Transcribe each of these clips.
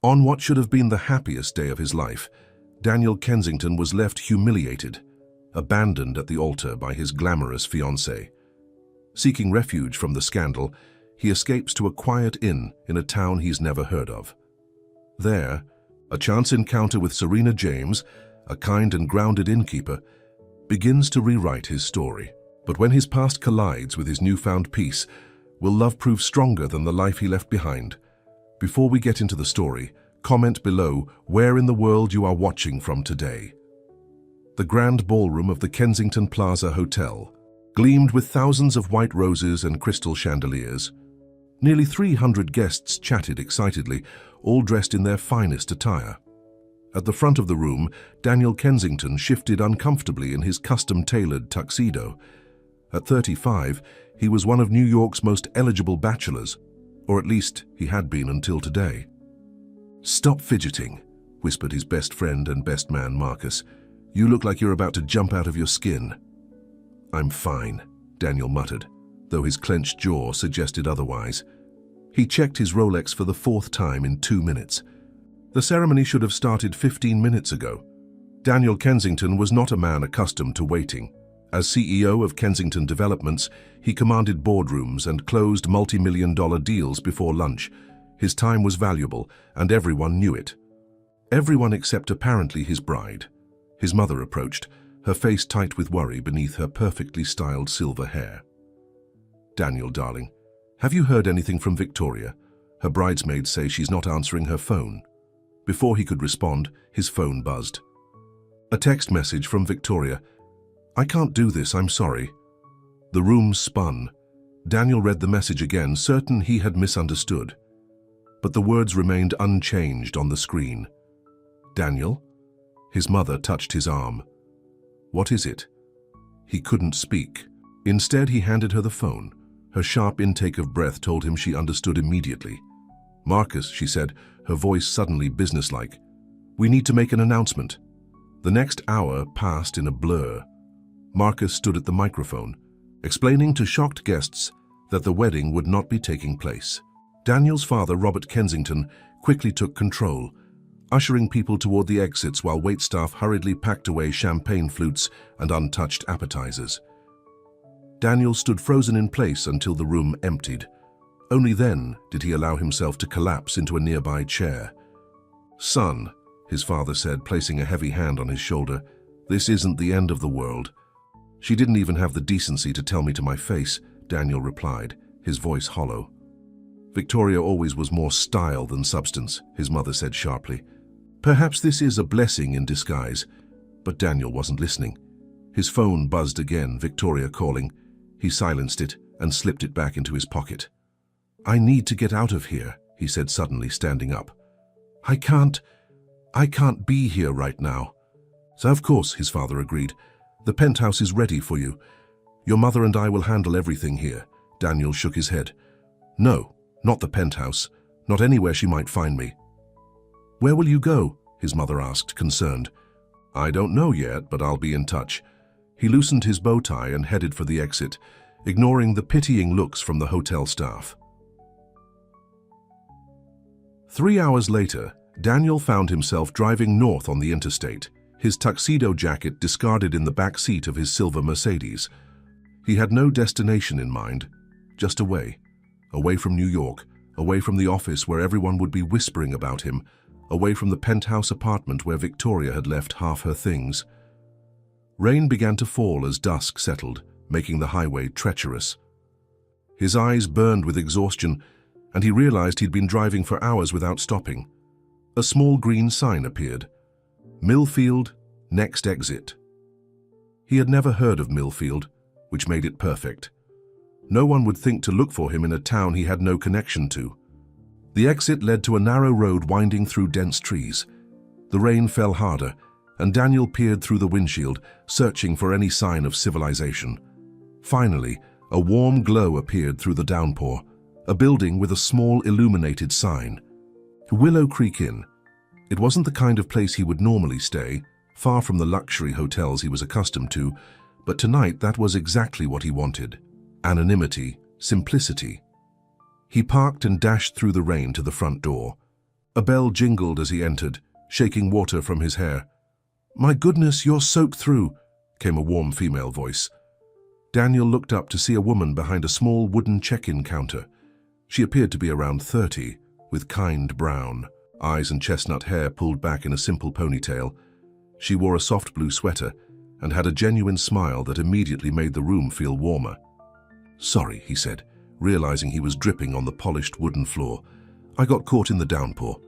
On what should have been the happiest day of his life, Daniel Kensington was left humiliated, abandoned at the altar by his glamorous fiancée. Seeking refuge from the scandal, he escapes to a quiet inn in a town he's never heard of. There, a chance encounter with Serena James, a kind and grounded innkeeper, begins to rewrite his story. But when his past collides with his newfound peace, will love prove stronger than the life he left behind? Before we get into the story, comment below where in the world you are watching from today. The grand ballroom of the Kensington Plaza Hotel gleamed with thousands of white roses and crystal chandeliers. Nearly 300 guests chatted excitedly, all dressed in their finest attire. At the front of the room, Daniel Kensington shifted uncomfortably in his custom-tailored tuxedo. At 35, he was one of New York's most eligible bachelors, or at least he had been until today. "Stop fidgeting," whispered his best friend and best man Marcus. "You look like you're about to jump out of your skin." "I'm fine," Daniel muttered, though his clenched jaw suggested otherwise. He checked his Rolex for the 4th time in 2 minutes. The ceremony should have started 15 minutes ago. Daniel Kensington was not a man accustomed to waiting. As CEO of Kensington Developments, he commanded boardrooms and closed multi-million-dollar deals before lunch. His time was valuable, and everyone knew it. Everyone except apparently his bride. His mother approached, her face tight with worry beneath her perfectly styled silver hair. "Daniel, darling, have you heard anything from Victoria? Her bridesmaids say she's not answering her phone." Before he could respond, his phone buzzed. A text message from Victoria. "I can't do this, I'm sorry." The room spun. Daniel read the message again, certain he had misunderstood. But the words remained unchanged on the screen. "Daniel?" His mother touched his arm. "What is it?" He couldn't speak. Instead, he handed her the phone. Her sharp intake of breath told him she understood immediately. "Marcus," she said, her voice suddenly businesslike. "We need to make an announcement." The next hour passed in a blur. Marcus stood at the microphone, explaining to shocked guests that the wedding would not be taking place. Daniel's father, Robert Kensington, quickly took control, ushering people toward the exits while waitstaff hurriedly packed away champagne flutes and untouched appetizers. Daniel stood frozen in place until the room emptied. Only then did he allow himself to collapse into a nearby chair. "Son," his father said, placing a heavy hand on his shoulder, "this isn't the end of the world." "She didn't even have the decency to tell me to my face," Daniel replied, his voice hollow. "Victoria always was more style than substance," his mother said sharply. "Perhaps this is a blessing in disguise." But Daniel wasn't listening. His phone buzzed again, Victoria calling. He silenced it and slipped it back into his pocket. "I need to get out of here," he said suddenly, standing up. I can't be here right now." "So of course," his father agreed. "The penthouse is ready for you. Your mother and I will handle everything here." Daniel shook his head. "No, not the penthouse. Not anywhere she might find me." "Where will you go?" his mother asked, concerned. "I don't know yet, but I'll be in touch." He loosened his bow tie and headed for the exit, ignoring the pitying looks from the hotel staff. 3 hours later, Daniel found himself driving north on the interstate, his tuxedo jacket discarded in the back seat of his silver Mercedes. He had no destination in mind, just away from New York, away from the office where everyone would be whispering about him, away from the penthouse apartment where Victoria had left half her things. Rain began to fall as dusk settled, making the highway treacherous. His eyes burned with exhaustion, and he realized he'd been driving for hours without stopping. A small green sign appeared. "Millfield, next exit." He had never heard of Millfield, which made it perfect. No one would think to look for him in a town he had no connection to. The exit led to a narrow road winding through dense trees. The rain fell harder, and Daniel peered through the windshield, searching for any sign of civilization. Finally, a warm glow appeared through the downpour, a building with a small illuminated sign. Willow Creek Inn. It wasn't the kind of place he would normally stay, far from the luxury hotels he was accustomed to, but tonight that was exactly what he wanted. Anonymity, simplicity. He parked and dashed through the rain to the front door. A bell jingled as he entered, shaking water from his hair. "My goodness, you're soaked through," came a warm female voice. Daniel looked up to see a woman behind a small wooden check-in counter. She appeared to be around 30, with kind brown eyes and chestnut hair pulled back in a simple ponytail. She wore a soft blue sweater and had a genuine smile that immediately made the room feel warmer. "Sorry," he said, realizing he was dripping on the polished wooden floor. "I got caught in the downpour."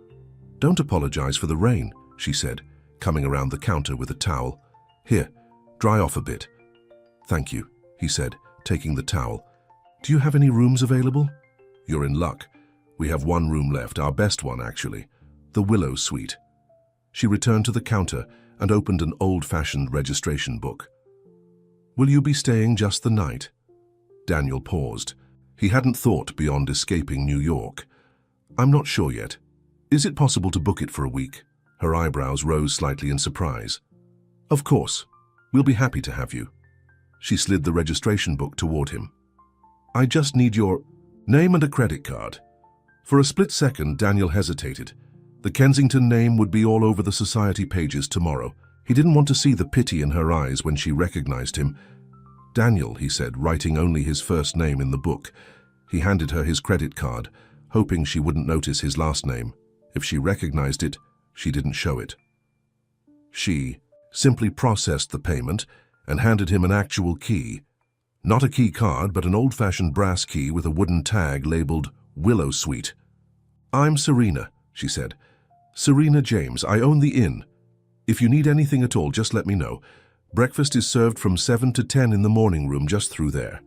"Don't apologize for the rain," she said, coming around the counter with a towel. "Here, dry off a bit." "Thank you," he said, taking the towel. "Do you have any rooms available?" "You're in luck. We have one room left, our best one actually, the Willow Suite." She returned to the counter and opened an old-fashioned registration book. "Will you be staying just the night?" Daniel paused. He hadn't thought beyond escaping New York. "I'm not sure yet. Is it possible to book it for a week?" Her eyebrows rose slightly in surprise. "Of course. We'll be happy to have you." She slid the registration book toward him. "I just need your name and a credit card." For a split second, Daniel hesitated. The Kensington name would be all over the society pages tomorrow. He didn't want to see the pity in her eyes when she recognized him. "Daniel," he said, writing only his first name in the book. He handed her his credit card, hoping she wouldn't notice his last name. If she recognized it, she didn't show it. She simply processed the payment and handed him an actual key. Not a key card, but an old-fashioned brass key with a wooden tag labeled Willow Suite. "I'm Serena," she said. "Serena James. I own the inn. If you need anything at all, just let me know. Breakfast is served from 7 to 10 in the morning room just through there."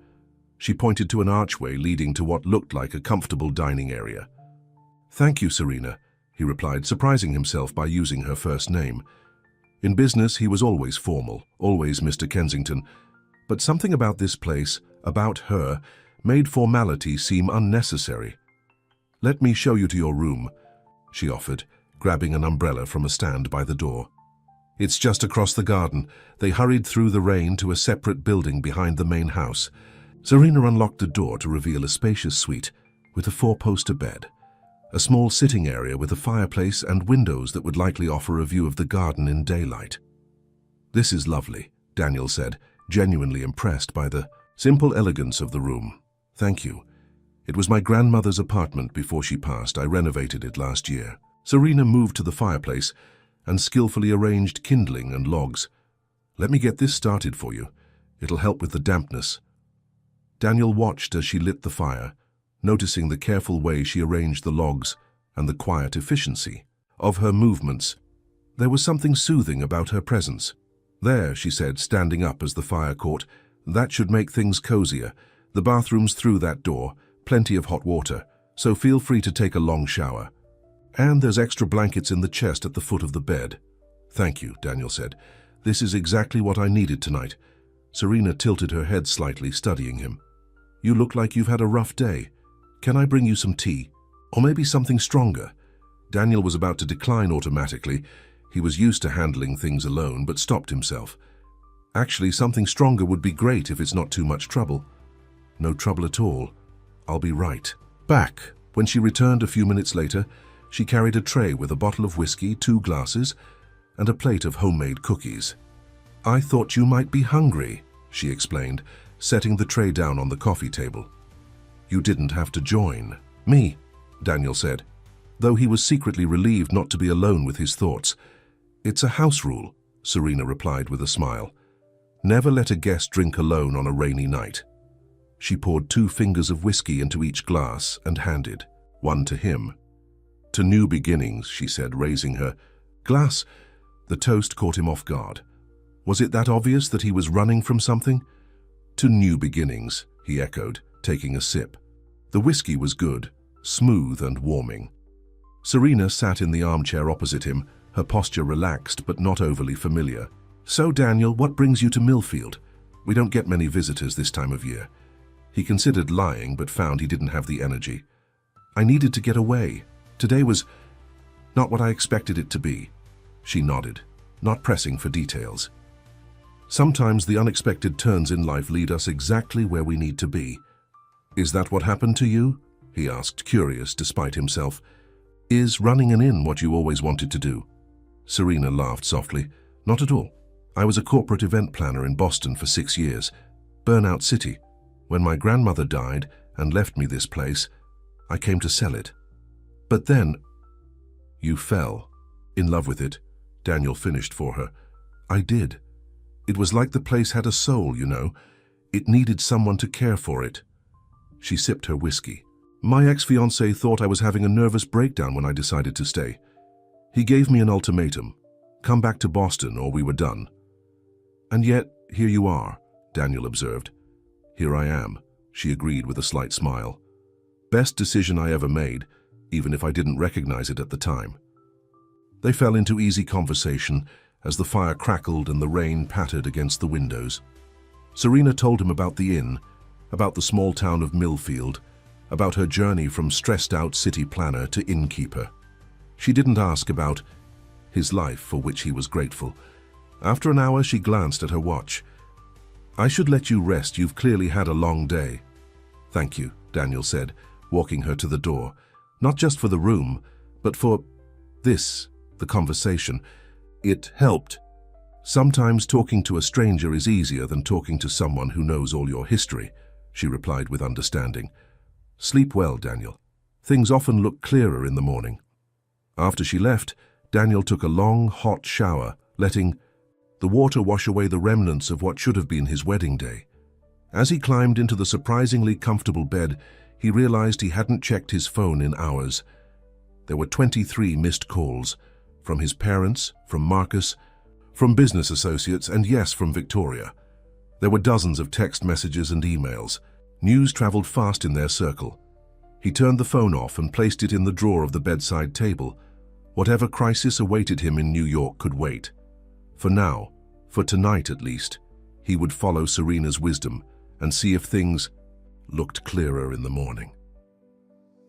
She pointed to an archway leading to what looked like a comfortable dining area. "Thank you, Serena," he replied, surprising himself by using her first name. In business, he was always formal, always Mr. Kensington, but something about this place, about her, made formality seem unnecessary. "Let me show you to your room," she offered, grabbing an umbrella from a stand by the door. "It's just across the garden." They hurried through the rain to a separate building behind the main house. Serena unlocked the door to reveal a spacious suite with a four-poster bed, a small sitting area with a fireplace and windows that would likely offer a view of the garden in daylight. "This is lovely," Daniel said, genuinely impressed by the simple elegance of the room. "Thank you. It was my grandmother's apartment before she passed. I renovated it last year." Serena moved to the fireplace and skillfully arranged kindling and logs. "Let me get this started for you. It'll help with the dampness." Daniel watched as she lit the fire, noticing the careful way she arranged the logs and the quiet efficiency of her movements. There was something soothing about her presence. "There," she said, standing up as the fire caught. "That should make things cozier. The bathroom's through that door, plenty of hot water, so feel free to take a long shower. And there's extra blankets in the chest at the foot of the bed." "Thank you," Daniel said. "This is exactly what I needed tonight." Serena tilted her head slightly, studying him. "You look like you've had a rough day. Can I bring you some tea? Or maybe something stronger?" Daniel was about to decline automatically. He was used to handling things alone, but stopped himself. "Actually, something stronger would be great if it's not too much trouble." "No trouble at all. I'll be right back." When she returned a few minutes later, she carried a tray with a bottle of whiskey, 2 glasses, and a plate of homemade cookies. "I thought you might be hungry," she explained, setting the tray down on the coffee table. "You didn't have to join me," Daniel said, though he was secretly relieved not to be alone with his thoughts. "It's a house rule," Serena replied with a smile. "Never let a guest drink alone on a rainy night." She poured 2 fingers of whiskey into each glass and handed one to him. "To new beginnings," she said, raising her glass. The toast caught him off guard. Was it that obvious that he was running from something? "To new beginnings," he echoed, taking a sip. The whiskey was good, smooth and warming. Serena sat in the armchair opposite him, her posture relaxed but not overly familiar. "So, Daniel, what brings you to Millfield? We don't get many visitors this time of year." He considered lying, but found he didn't have the energy. "I needed to get away. Today was not what I expected it to be." She nodded, not pressing for details. "Sometimes the unexpected turns in life lead us exactly where we need to be." "Is that what happened to you?" he asked, curious despite himself. Is running an inn what you always wanted to do? Serena laughed softly. Not at all. I was a corporate event planner in Boston for 6 years. Burnout City. When my grandmother died and left me this place, I came to sell it. But then, you fell in love with it, Daniel finished for her. I did. It was like the place had a soul, you know. It needed someone to care for it. She sipped her whiskey. My ex-fiancé thought I was having a nervous breakdown when I decided to stay. He gave me an ultimatum. Come back to Boston or we were done. And yet, here you are, Daniel observed. Here I am, she agreed with a slight smile. Best decision I ever made, even if I didn't recognize it at the time. They fell into easy conversation as the fire crackled and the rain pattered against the windows. Serena told him about the inn, about the small town of Millfield, about her journey from stressed-out city planner to innkeeper. She didn't ask about his life, for which he was grateful. After an hour, she glanced at her watch. I should let you rest. You've clearly had a long day. Thank you, Daniel said, walking her to the door. Not just for the room, but for this, the conversation. It helped. Sometimes talking to a stranger is easier than talking to someone who knows all your history, she replied with understanding. Sleep well, Daniel. Things often look clearer in the morning. After she left, Daniel took a long, hot shower, letting the water wash away the remnants of what should have been his wedding day. As he climbed into the surprisingly comfortable bed, he realized he hadn't checked his phone in hours. There were 23 missed calls, from his parents, from Marcus, from business associates, and yes, from Victoria. There were dozens of text messages and emails. News traveled fast in their circle. He turned the phone off and placed it in the drawer of the bedside table. Whatever crisis awaited him in New York could wait. For now, for tonight at least, he would follow Serena's wisdom and see if things looked clearer in the morning.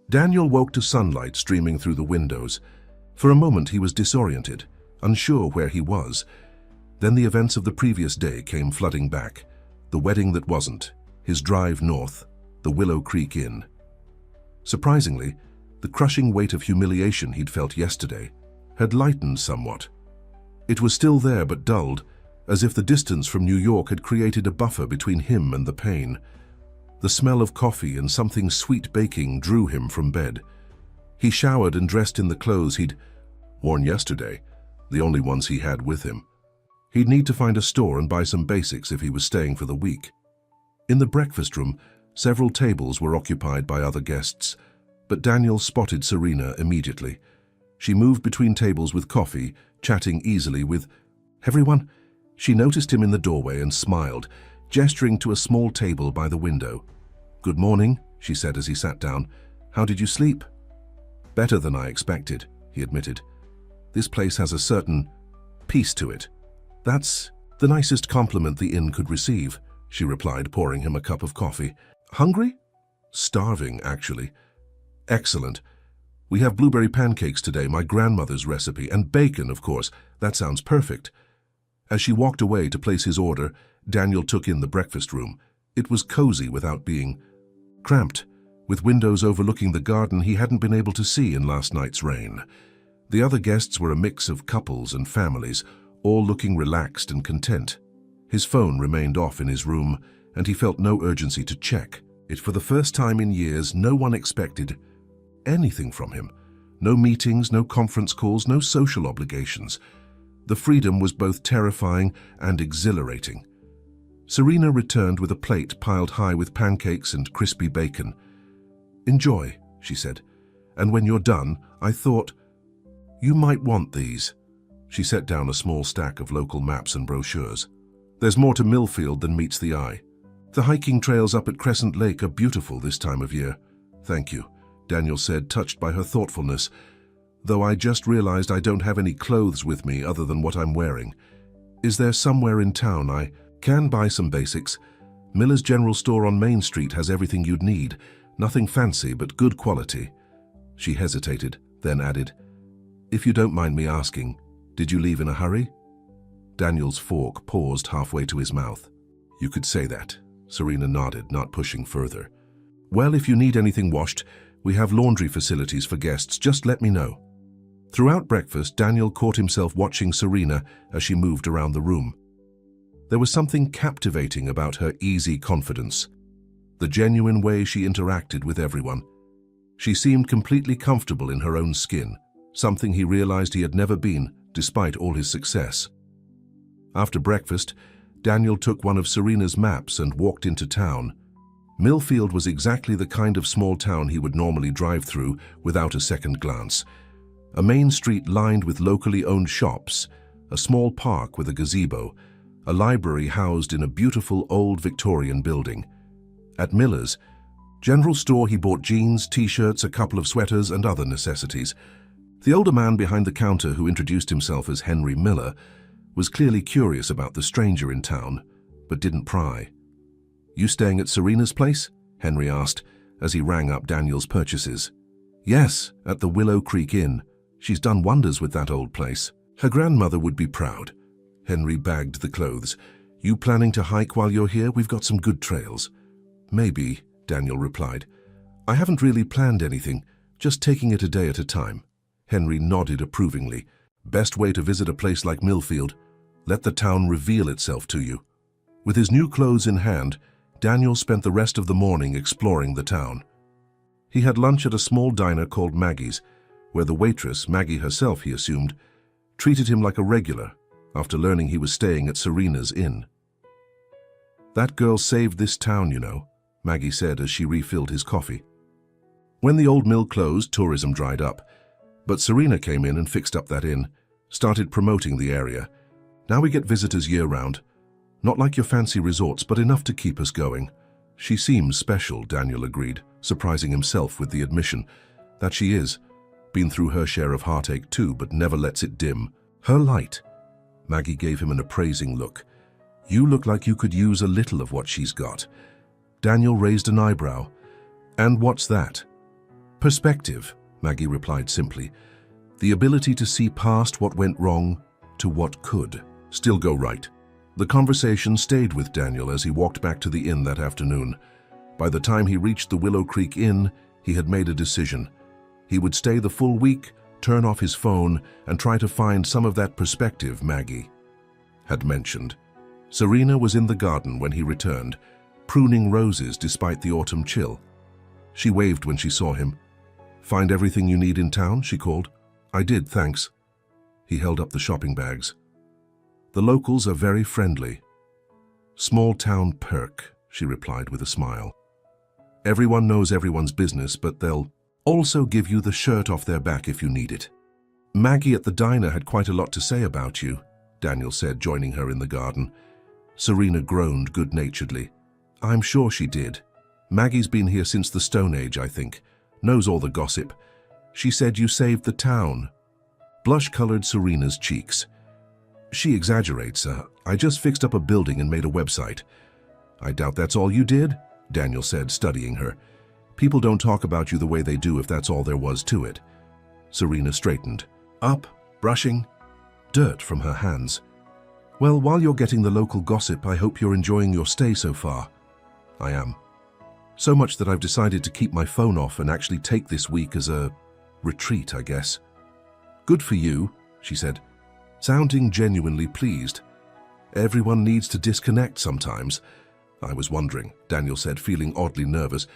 Daniel woke to sunlight streaming through the windows. For a moment he was disoriented, unsure where he was. Then the events of the previous day came flooding back. The wedding that wasn't, his drive north, the Willow Creek Inn. Surprisingly, the crushing weight of humiliation he'd felt yesterday had lightened somewhat. It was still there but dulled, as if the distance from New York had created a buffer between him and the pain. The smell of coffee and something sweet baking drew him from bed. He showered and dressed in the clothes he'd worn yesterday, the only ones he had with him. He'd need to find a store and buy some basics if he was staying for the week. In the breakfast room, several tables were occupied by other guests, but Daniel spotted Serena immediately. She moved between tables with coffee, chatting easily with everyone. She noticed him in the doorway and smiled, gesturing to a small table by the window. Good morning, she said as he sat down. How did you sleep? Better than I expected, he admitted. This place has a certain peace to it. That's the nicest compliment the inn could receive, she replied, pouring him a cup of coffee. Hungry? Starving, actually. Excellent. We have blueberry pancakes today, my grandmother's recipe, and bacon, of course. That sounds perfect. As she walked away to place his order, Daniel took in the breakfast room. It was cozy without being cramped, with windows overlooking the garden he hadn't been able to see in last night's rain. The other guests were a mix of couples and families, all looking relaxed and content. His phone remained off in his room, and he felt no urgency to check it. For the first time in years, no one expected anything from him. No meetings, no conference calls, no social obligations. The freedom was both terrifying and exhilarating. Serena returned with a plate piled high with pancakes and crispy bacon. Enjoy, she said, and when you're done, I thought, you might want these. She set down a small stack of local maps and brochures. There's more to Millfield than meets the eye. The hiking trails up at Crescent Lake are beautiful this time of year. Thank you, Daniel said, touched by her thoughtfulness. Though I just realized I don't have any clothes with me other than what I'm wearing. Is there somewhere in town I can buy some basics? Miller's General Store on Main Street has everything you'd need. Nothing fancy, but good quality. She hesitated, then added, if you don't mind me asking, did you leave in a hurry? Daniel's fork paused halfway to his mouth. You could say that. Serena nodded, not pushing further. Well, if you need anything washed, We have laundry facilities for guests, just let me know." Throughout breakfast, Daniel caught himself watching Serena as she moved around the room. There was something captivating about her easy confidence, the genuine way she interacted with everyone. She seemed completely comfortable in her own skin, something he realized he had never been, despite all his success. After breakfast, Daniel took one of Serena's maps and walked into town. Millfield was exactly the kind of small town he would normally drive through without a second glance. A main street lined with locally owned shops, a small park with a gazebo, a library housed in a beautiful old Victorian building. At Miller's general store, he bought jeans, t-shirts, a couple of sweaters, and other necessities. The older man behind the counter, who introduced himself as Henry Miller, was clearly curious about the stranger in town, but didn't pry. "You staying at Serena's place?" Henry asked as he rang up Daniel's purchases. "Yes, at the Willow Creek Inn. She's done wonders with that old place. Her grandmother would be proud." Henry bagged the clothes. "You planning to hike while you're here? We've got some good trails." "Maybe," Daniel replied. "I haven't really planned anything, just taking it a day at a time." Henry nodded approvingly. "Best way to visit a place like Millfield. Let the town reveal itself to you." With his new clothes in hand, Daniel spent the rest of the morning exploring the town. He had lunch at a small diner called Maggie's, where the waitress, Maggie herself he assumed, treated him like a regular after learning he was staying at Serena's inn. "That girl saved this town, you know," Maggie said as she refilled his coffee. When the old mill closed, tourism dried up, but Serena came in and fixed up that inn, started promoting the area. "Now we get visitors year-round. Not like your fancy resorts, but enough to keep us going." "She seems special," Daniel agreed, surprising himself with the admission. "That she is. Been through her share of heartache too, but never lets it dim. Her light." Maggie gave him an appraising look. "You look like you could use a little of what she's got." Daniel raised an eyebrow. "And what's that?" "Perspective," Maggie replied simply. "The ability to see past what went wrong to what could still go right." The conversation stayed with Daniel as he walked back to the inn that afternoon. By the time he reached the Willow Creek Inn, he had made a decision. He would stay the full week, turn off his phone, and try to find some of that perspective Maggie had mentioned. Serena was in the garden when he returned, pruning roses despite the autumn chill. She waved when she saw him. "Find everything you need in town?" she called. "I did, thanks." He held up the shopping bags. "The locals are very friendly." "Small town perk," she replied with a smile. "Everyone knows everyone's business, but they'll also give you the shirt off their back if you need it." "Maggie at the diner had quite a lot to say about you," Daniel said, joining her in the garden. Serena groaned good-naturedly. "I'm sure she did. Maggie's been here since the Stone Age, I think. Knows all the gossip. She said you saved the town." Blush colored Serena's cheeks. "She exaggerates. I just fixed up a building and made a website." "I doubt that's all you did," Daniel said, studying her. "People don't talk about you the way they do if that's all there was to it." Serena straightened up, brushing dirt from her hands. "Well, while you're getting the local gossip, I hope you're enjoying your stay so far." "I am. So much that I've decided to keep my phone off and actually take this week as a retreat, I guess." "Good for you," she said, sounding genuinely pleased. "Everyone needs to disconnect sometimes." "I was wondering," Daniel said, feeling oddly nervous,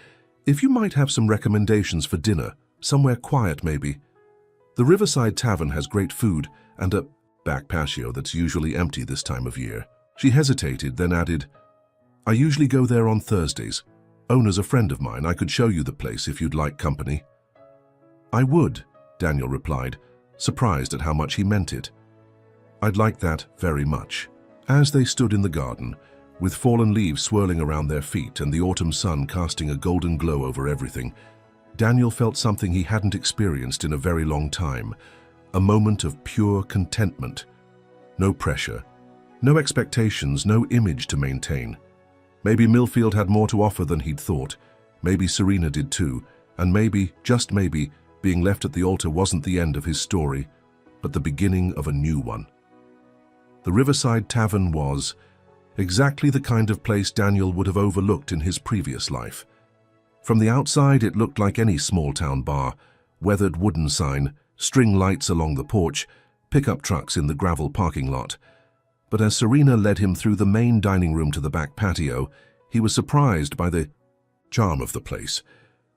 "if you might have some recommendations for dinner, somewhere quiet maybe. The Riverside Tavern has great food and a back patio that's usually empty this time of year." She hesitated, then added, "I usually go there on Thursdays. Owner's a friend of mine. I could show you the place if you'd like company." "I would," Daniel replied, surprised at how much he meant it. "I'd like that very much." As they stood in the garden, with fallen leaves swirling around their feet and the autumn sun casting a golden glow over everything, Daniel felt something he hadn't experienced in a very long time, a moment of pure contentment. No pressure, no expectations, no image to maintain. Maybe Millfield had more to offer than he'd thought. Maybe Serena did too, and maybe, just maybe, being left at the altar wasn't the end of his story, but the beginning of a new one. The Riverside Tavern was exactly the kind of place Daniel would have overlooked in his previous life. From the outside, it looked like any small-town bar: weathered wooden sign, string lights along the porch, pickup trucks in the gravel parking lot. But as Serena led him through the main dining room to the back patio, he was surprised by the charm of the place.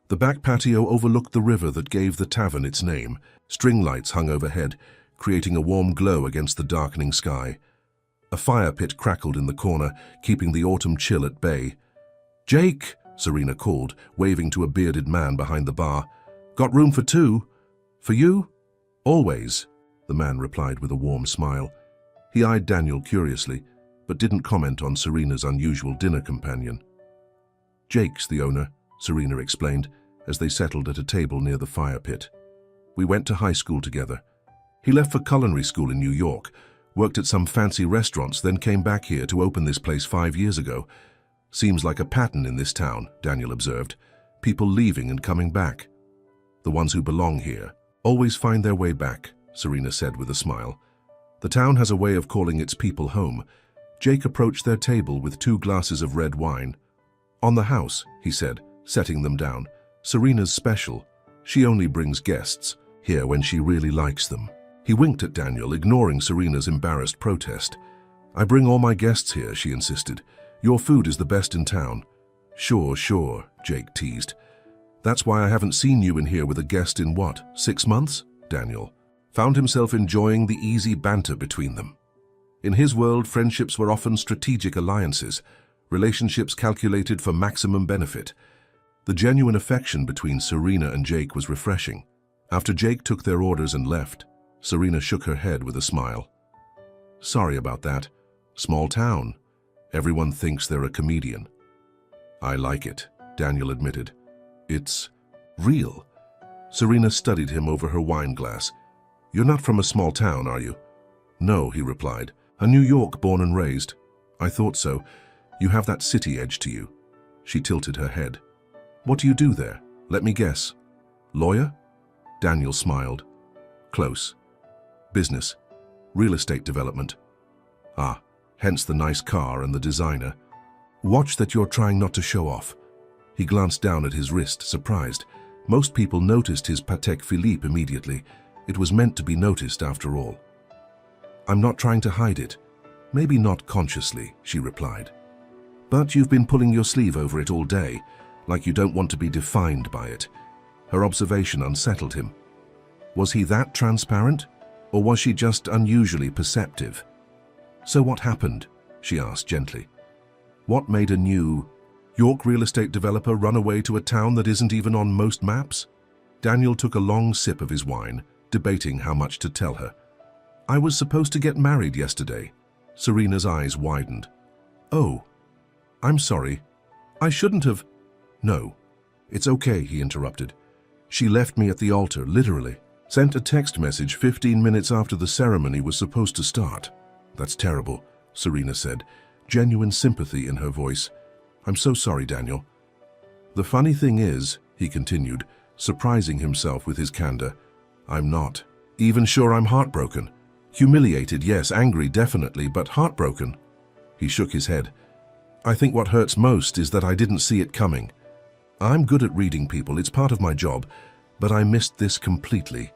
The back patio overlooked the river that gave the tavern its name. String lights hung overhead, creating a warm glow against the darkening sky. A fire pit crackled in the corner, keeping the autumn chill at bay. "Jake!" Serena called, waving to a bearded man behind the bar. "Got room for two? For you?" "Always," the man replied with a warm smile. He eyed Daniel curiously, but didn't comment on Serena's unusual dinner companion. "Jake's the owner," Serena explained, as they settled at a table near the fire pit. "We went to high school together. He left for culinary school in New York, worked at some fancy restaurants, then came back here to open this place 5 years ago. Seems like a pattern in this town," Daniel observed. "People leaving and coming back. The ones who belong here always find their way back," Serena said with a smile. "The town has a way of calling its people home." Jake approached their table with 2 glasses of red wine. "On the house," he said, setting them down. "Serena's special. She only brings guests here when she really likes them." He winked at Daniel, ignoring Serena's embarrassed protest. "I bring all my guests here," she insisted. "Your food is the best in town." Sure, Jake teased. "That's why I haven't seen you in here with a guest in what, 6 months?" Daniel found himself enjoying the easy banter between them. In his world, friendships were often strategic alliances, relationships calculated for maximum benefit. The genuine affection between Serena and Jake was refreshing. After Jake took their orders and left, Serena shook her head with a smile. "Sorry about that. Small town. Everyone thinks they're a comedian." "I like it," Daniel admitted. "It's real." Serena studied him over her wine glass. "You're not from a small town, are you?" "No," he replied. "A New York born and raised." "I thought so. You have that city edge to you." She tilted her head. "What do you do there? Let me guess. Lawyer?" Daniel smiled. "Close. Business. Real estate development." "Ah, hence the nice car and the designer. Watch that you're trying not to show off." He glanced down at his wrist, surprised. Most people noticed his Patek Philippe immediately. It was meant to be noticed after all. "I'm not trying to hide it. Maybe not consciously," she replied. "But you've been pulling your sleeve over it all day, like you don't want to be defined by it." Her observation unsettled him. Was he that transparent, or was she just unusually perceptive? "So what happened?" she asked gently. "What made a New York real estate developer run away to a town that isn't even on most maps?" Daniel took a long sip of his wine, debating how much to tell her. "I was supposed to get married yesterday." Serena's eyes widened. "Oh, I'm sorry. I shouldn't have—" "No, it's okay," he interrupted. "She left me at the altar, literally. Sent a text message 15 minutes after the ceremony was supposed to start." "That's terrible," Serena said, genuine sympathy in her voice. "I'm so sorry, Daniel." "The funny thing is," he continued, surprising himself with his candor, "I'm not even sure I'm heartbroken. Humiliated, yes, angry, definitely, but heartbroken." He shook his head. "I think what hurts most is that I didn't see it coming. I'm good at reading people, it's part of my job, but I missed this completely.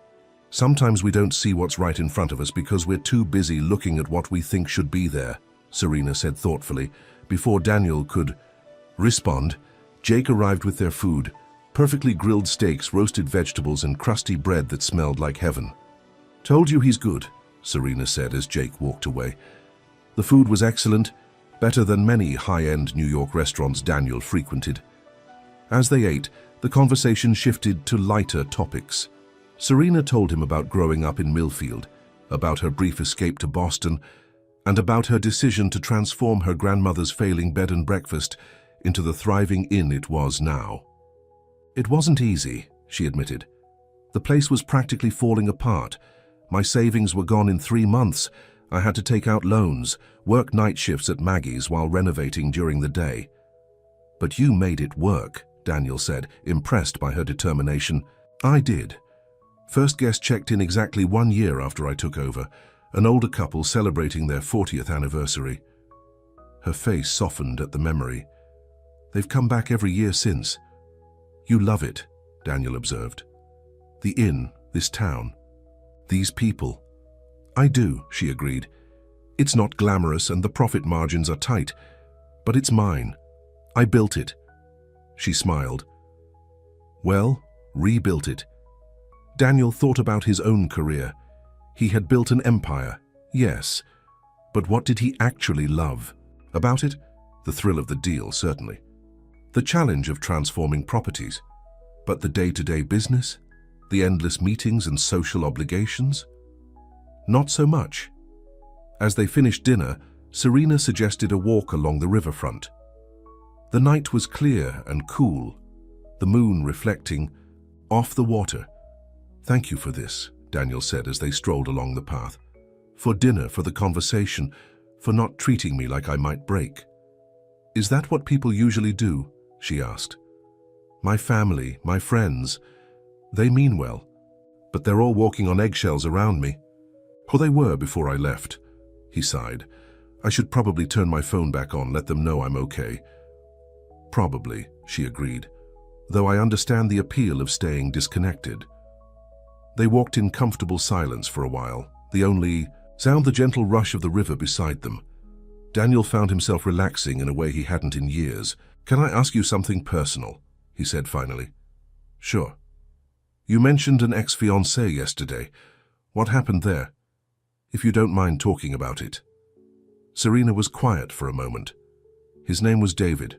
Sometimes we don't see what's right in front of us because we're too busy looking at what we think should be there," Serena said thoughtfully. Before Daniel could respond, Jake arrived with their food: perfectly grilled steaks, roasted vegetables, and crusty bread that smelled like heaven. "Told you he's good," Serena said as Jake walked away. The food was excellent, better than many high-end New York restaurants Daniel frequented. As they ate, the conversation shifted to lighter topics. Serena told him about growing up in Millfield, about her brief escape to Boston, and about her decision to transform her grandmother's failing bed and breakfast into the thriving inn it was now. "It wasn't easy," she admitted. "The place was practically falling apart. My savings were gone in 3 months. I had to take out loans, work night shifts at Maggie's while renovating during the day." "But you made it work," Daniel said, impressed by her determination. "I did. First guest checked in exactly 1 year after I took over, an older couple celebrating their 40th anniversary." Her face softened at the memory. "They've come back every year since." You love it, Daniel observed. The inn, this town, these people. I do, she agreed. It's not glamorous and the profit margins are tight, but it's mine. I built it. She smiled. Well, rebuilt it. Daniel thought about his own career. He had built an empire, yes, but what did he actually love about it? The thrill of the deal, certainly. The challenge of transforming properties. But the day-to-day business? The endless meetings and social obligations? Not so much. As they finished dinner, Serena suggested a walk along the riverfront. The night was clear and cool, the moon reflecting off the water. Thank you for this, Daniel said as they strolled along the path. For dinner, for the conversation, for not treating me like I might break. Is that what people usually do? She asked. My family, my friends, they mean well, but they're all walking on eggshells around me. Or they were before I left. He sighed. I should probably turn my phone back on, let them know I'm okay. Probably, she agreed, though I understand the appeal of staying disconnected. They walked in comfortable silence for a while, the only sound the gentle rush of the river beside them. Daniel found himself relaxing in a way he hadn't in years. Can I ask you something personal? He said finally. Sure. You mentioned an ex-fiancé yesterday. What happened there? If you don't mind talking about it. Serena was quiet for a moment. His name was David.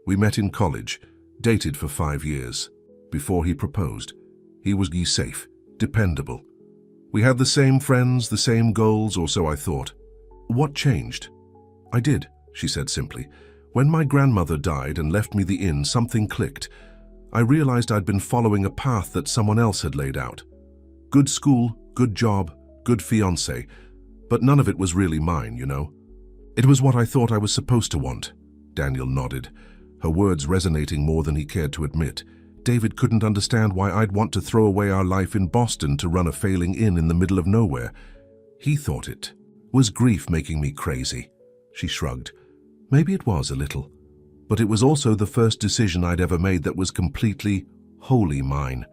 We met in college, dated for 5 years. Before he proposed, he was safe, dependable. We had the same friends, the same goals, or so I thought. What changed? I did, she said simply. When my grandmother died and left me the inn, something clicked. I realized I'd been following a path that someone else had laid out. Good school, good job, good fiancé, but none of it was really mine, you know. It was what I thought I was supposed to want. Daniel nodded, her words resonating more than he cared to admit. David couldn't understand why I'd want to throw away our life in Boston to run a failing inn in the middle of nowhere. He thought it was grief making me crazy. She shrugged. Maybe it was a little, but it was also the first decision I'd ever made that was completely, wholly mine.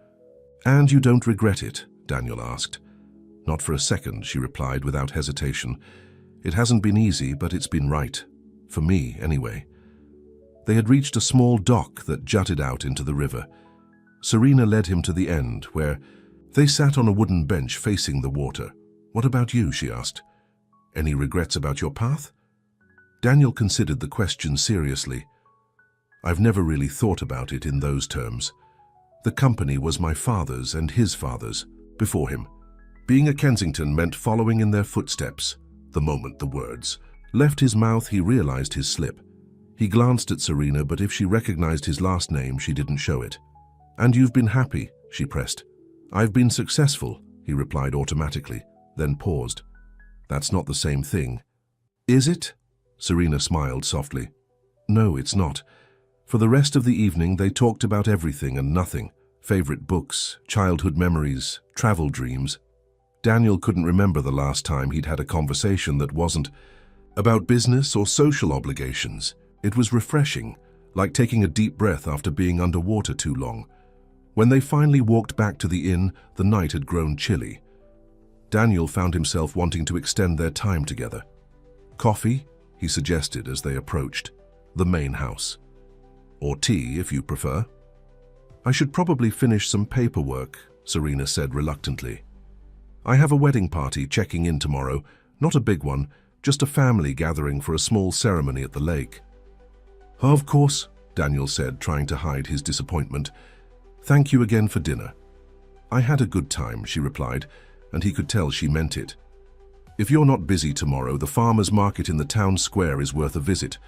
And you don't regret it? Daniel asked. Not for a second, she replied without hesitation. It hasn't been easy, but it's been right. For me, anyway. They had reached a small dock that jutted out into the river. Serena led him to the end, where they sat on a wooden bench facing the water. What about you? She asked. Any regrets about your path? Daniel considered the question seriously. I've never really thought about it in those terms. The company was my father's and his father's, before him. Being a Kensington meant following in their footsteps. The moment the words left his mouth, he realized his slip. He glanced at Serena, but if she recognized his last name, she didn't show it. And you've been happy, she pressed. I've been successful, he replied automatically, then paused. That's not the same thing. Is it? Serena smiled softly. No, it's not. For the rest of the evening, they talked about everything and nothing. Favorite books, childhood memories, travel dreams. Daniel couldn't remember the last time he'd had a conversation that wasn't about business or social obligations. It was refreshing, like taking a deep breath after being underwater too long. When they finally walked back to the inn, the night had grown chilly. Daniel found himself wanting to extend their time together. Coffee, he suggested as they approached the main house. Or tea, if you prefer. I should probably finish some paperwork, Serena said reluctantly. I have a wedding party checking in tomorrow, not a big one, just a family gathering for a small ceremony at the lake. Of course, Daniel said, trying to hide his disappointment. Thank you again for dinner. I had a good time, she replied, and he could tell she meant it. If you're not busy tomorrow, the farmer's market in the town square is worth a visit.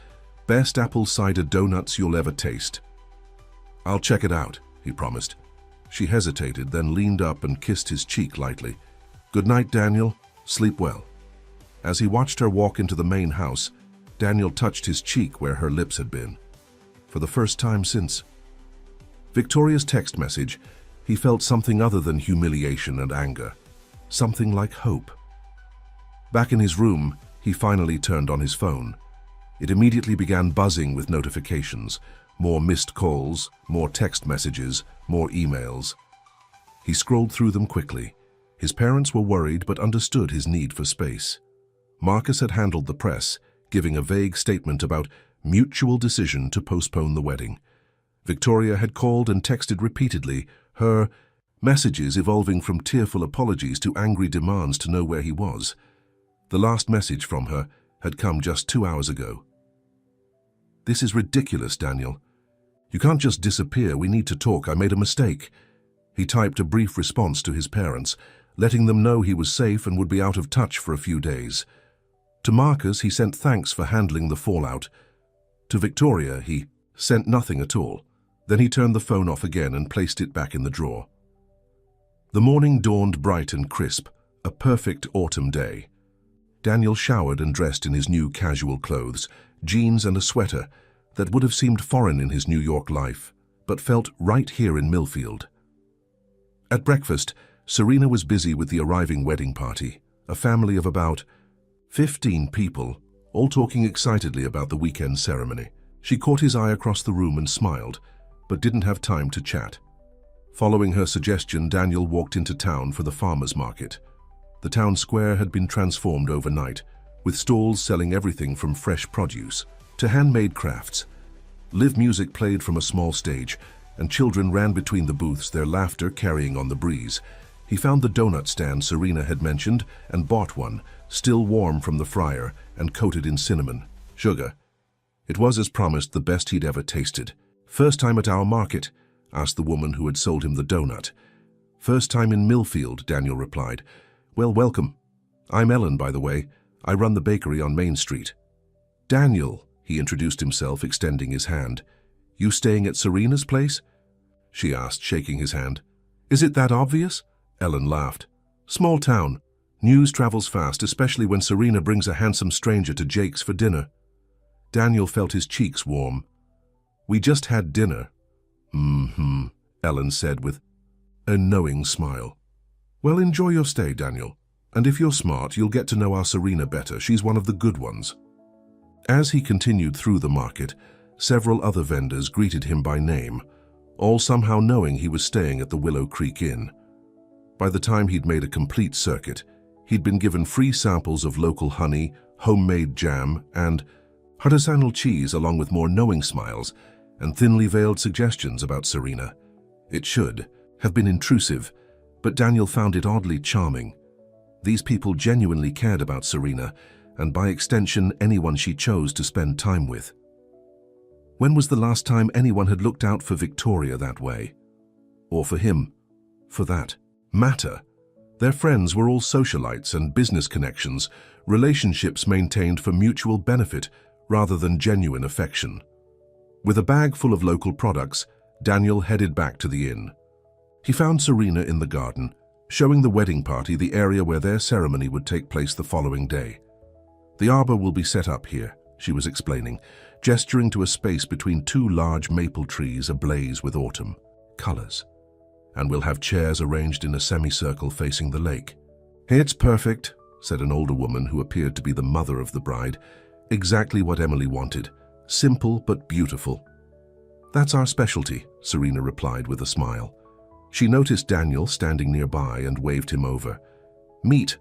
Best apple cider donuts you'll ever taste. I'll check it out, he promised. She hesitated, then leaned up and kissed his cheek lightly. Good night, Daniel. Sleep well. As he watched her walk into the main house, Daniel touched his cheek where her lips had been. For the first time since Victoria's text message, he felt something other than humiliation and anger. Something like hope. Back in his room, he finally turned on his phone. It immediately began buzzing with notifications. More missed calls, more text messages, more emails. He scrolled through them quickly. His parents were worried but understood his need for space. Marcus had handled the press, giving a vague statement about mutual decision to postpone the wedding. Victoria had called and texted repeatedly, her messages evolving from tearful apologies to angry demands to know where he was. The last message from her had come just 2 hours ago. "This is ridiculous, Daniel. You can't just disappear. We need to talk. I made a mistake." He typed a brief response to his parents, letting them know he was safe and would be out of touch for a few days. To Marcus, he sent thanks for handling the fallout. To Victoria, he sent nothing at all. Then he turned the phone off again and placed it back in the drawer. The morning dawned bright and crisp, a perfect autumn day. Daniel showered and dressed in his new casual clothes, jeans and a sweater that would have seemed foreign in his New York life, but felt right here in Millfield. At breakfast, Serena was busy with the arriving wedding party, a family of about 15 people, all talking excitedly about the weekend ceremony. She caught his eye across the room and smiled, but didn't have time to chat. Following her suggestion, Daniel walked into town for the farmers' market. The town square had been transformed overnight, with stalls selling everything from fresh produce to handmade crafts. Live music played from a small stage, and children ran between the booths, their laughter carrying on the breeze. He found the donut stand Serena had mentioned and bought one, still warm from the fryer and coated in cinnamon sugar. It was, as promised, the best he'd ever tasted. "First time at our market?" asked the woman who had sold him the donut. "First time in Millfield," Daniel replied. "Well, welcome. I'm Ellen, by the way. I run the bakery on Main Street." "Daniel," he introduced himself, extending his hand. "You staying at Serena's place?" she asked, shaking his hand. "Is it that obvious?" Ellen laughed. "Small town. News travels fast, especially when Serena brings a handsome stranger to Jake's for dinner." Daniel felt his cheeks warm. "We just had dinner." "Mm-hmm," Ellen said with a knowing smile. "Well, enjoy your stay, Daniel. And if you're smart, you'll get to know our Serena better. She's one of the good ones." As he continued through the market, several other vendors greeted him by name, all somehow knowing he was staying at the Willow Creek Inn. By the time he'd made a complete circuit, he'd been given free samples of local honey, homemade jam, and artisanal cheese, along with more knowing smiles and thinly veiled suggestions about Serena. It should have been intrusive, but Daniel found it oddly charming. These people genuinely cared about Serena, and by extension, anyone she chose to spend time with. When was the last time anyone had looked out for Victoria that way? Or for him, for that matter? Their friends were all socialites and business connections, relationships maintained for mutual benefit rather than genuine affection. With a bag full of local products, Daniel headed back to the inn. He found Serena in the garden, showing the wedding party the area where their ceremony would take place the following day. "The arbor will be set up here," she was explaining, gesturing to a space between two large maple trees ablaze with autumn colors. "And we'll have chairs arranged in a semicircle facing the lake." "It's perfect," said an older woman who appeared to be the mother of the bride. "Exactly what Emily wanted. Simple but beautiful." "That's our specialty," Serena replied with a smile. She noticed Daniel standing nearby and waved him over. "Meet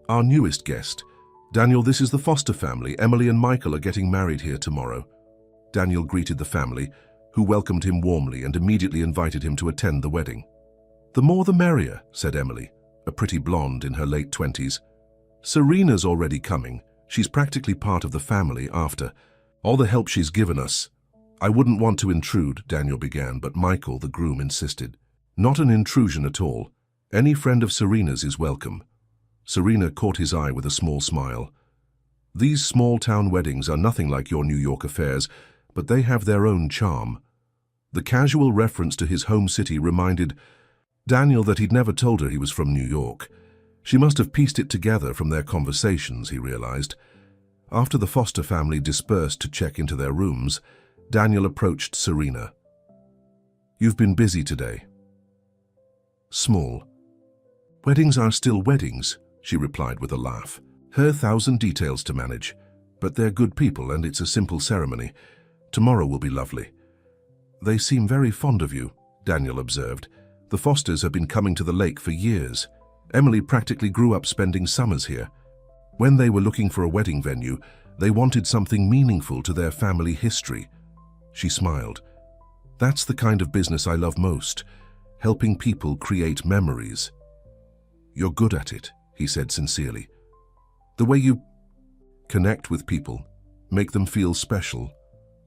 our newest guest. Daniel, this is the Foster family. Emily and Michael are getting married here tomorrow." Daniel greeted the family, who welcomed him warmly and immediately invited him to attend the wedding. "The more the merrier," said Emily, a pretty blonde in her late 20s. "Serena's already coming. She's practically part of the family after all the help she's given us." "I wouldn't want to intrude," Daniel began, but Michael, the groom, insisted. "Not an intrusion at all. Any friend of Serena's is welcome." Serena caught his eye with a small smile. "These small-town weddings are nothing like your New York affairs, but they have their own charm." The casual reference to his home city reminded Daniel that he'd never told her he was from New York. She must have pieced it together from their conversations, he realized. After the Foster family dispersed to check into their rooms, Daniel approached Serena. "You've been busy today." "Small. Weddings are still weddings," she replied with a laugh. "Her 1,000 details to manage, but they're good people and it's a simple ceremony. Tomorrow will be lovely. They seem very fond of you, Daniel observed. The Fosters have been coming to the lake for years. Emily practically grew up spending summers here. When they were looking for a wedding venue, they wanted something meaningful to their family history. She smiled. That's the kind of business I love most, helping people create memories. You're good at it, he said sincerely. The way you connect with people, make them feel special.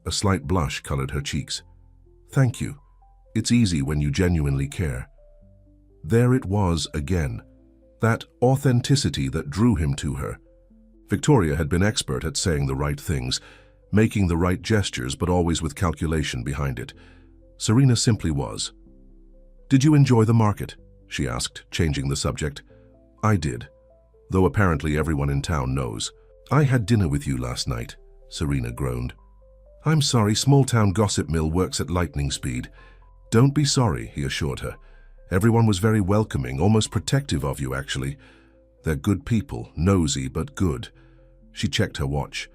A slight blush colored her cheeks. Thank you. It's easy when you genuinely care. There it was again, that authenticity that drew him to her. Victoria had been expert at saying the right things, making the right gestures, but always with calculation behind it. Serena simply was. Did you enjoy the market? She asked, changing the subject. I did, though apparently everyone in town knows. I had dinner with you last night, Serena groaned. I'm sorry, small-town gossip mill works at lightning speed. Don't be sorry, he assured her. Everyone was very welcoming, almost protective of you, actually. They're good people, nosy but good. She checked her watch.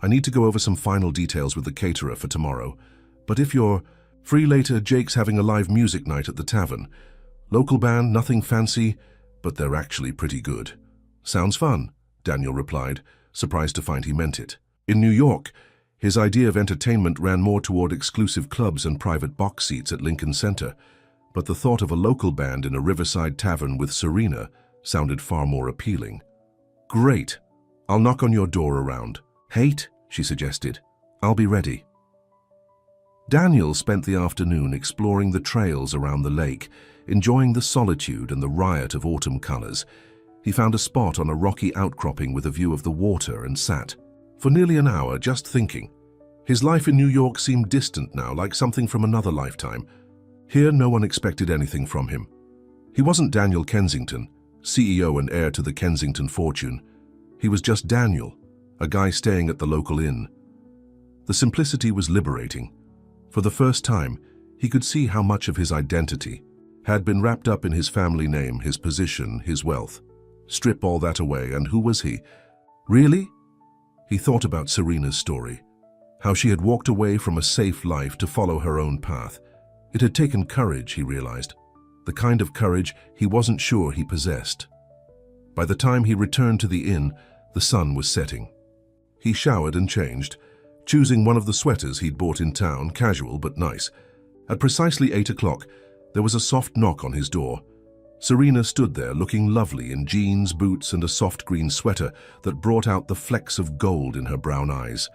I need to go over some final details with the caterer for tomorrow. But if you're free later, Jake's having a live music night at the tavern. Local band, nothing fancy, but they're actually pretty good. Sounds fun, Daniel replied, surprised to find he meant it. In New York, his idea of entertainment ran more toward exclusive clubs and private box seats at Lincoln Center, but the thought of a local band in a riverside tavern with Serena sounded far more appealing. Great. I'll knock on your door around. Hate, she suggested. I'll be ready. Daniel spent the afternoon exploring the trails around the lake, enjoying the solitude and the riot of autumn colors. He found a spot on a rocky outcropping with a view of the water and sat for nearly an hour just thinking. His life in New York seemed distant now, like something from another lifetime. Here no one expected anything from him. He wasn't Daniel Kensington, CEO and heir to the Kensington fortune. He was just Daniel, a guy staying at the local inn. The simplicity was liberating. For the first time, he could see how much of his identity had been wrapped up in his family name, his position, his wealth. Strip all that away, and who was he? Really? He thought about Serena's story, how she had walked away from a safe life to follow her own path. It had taken courage, he realized, the kind of courage he wasn't sure he possessed. By the time he returned to the inn, the sun was setting. He showered and changed, choosing one of the sweaters he'd bought in town, casual but nice. At precisely 8 o'clock, there was a soft knock on his door. Serena stood there looking lovely in jeans, boots, and a soft green sweater that brought out the flecks of gold in her brown eyes.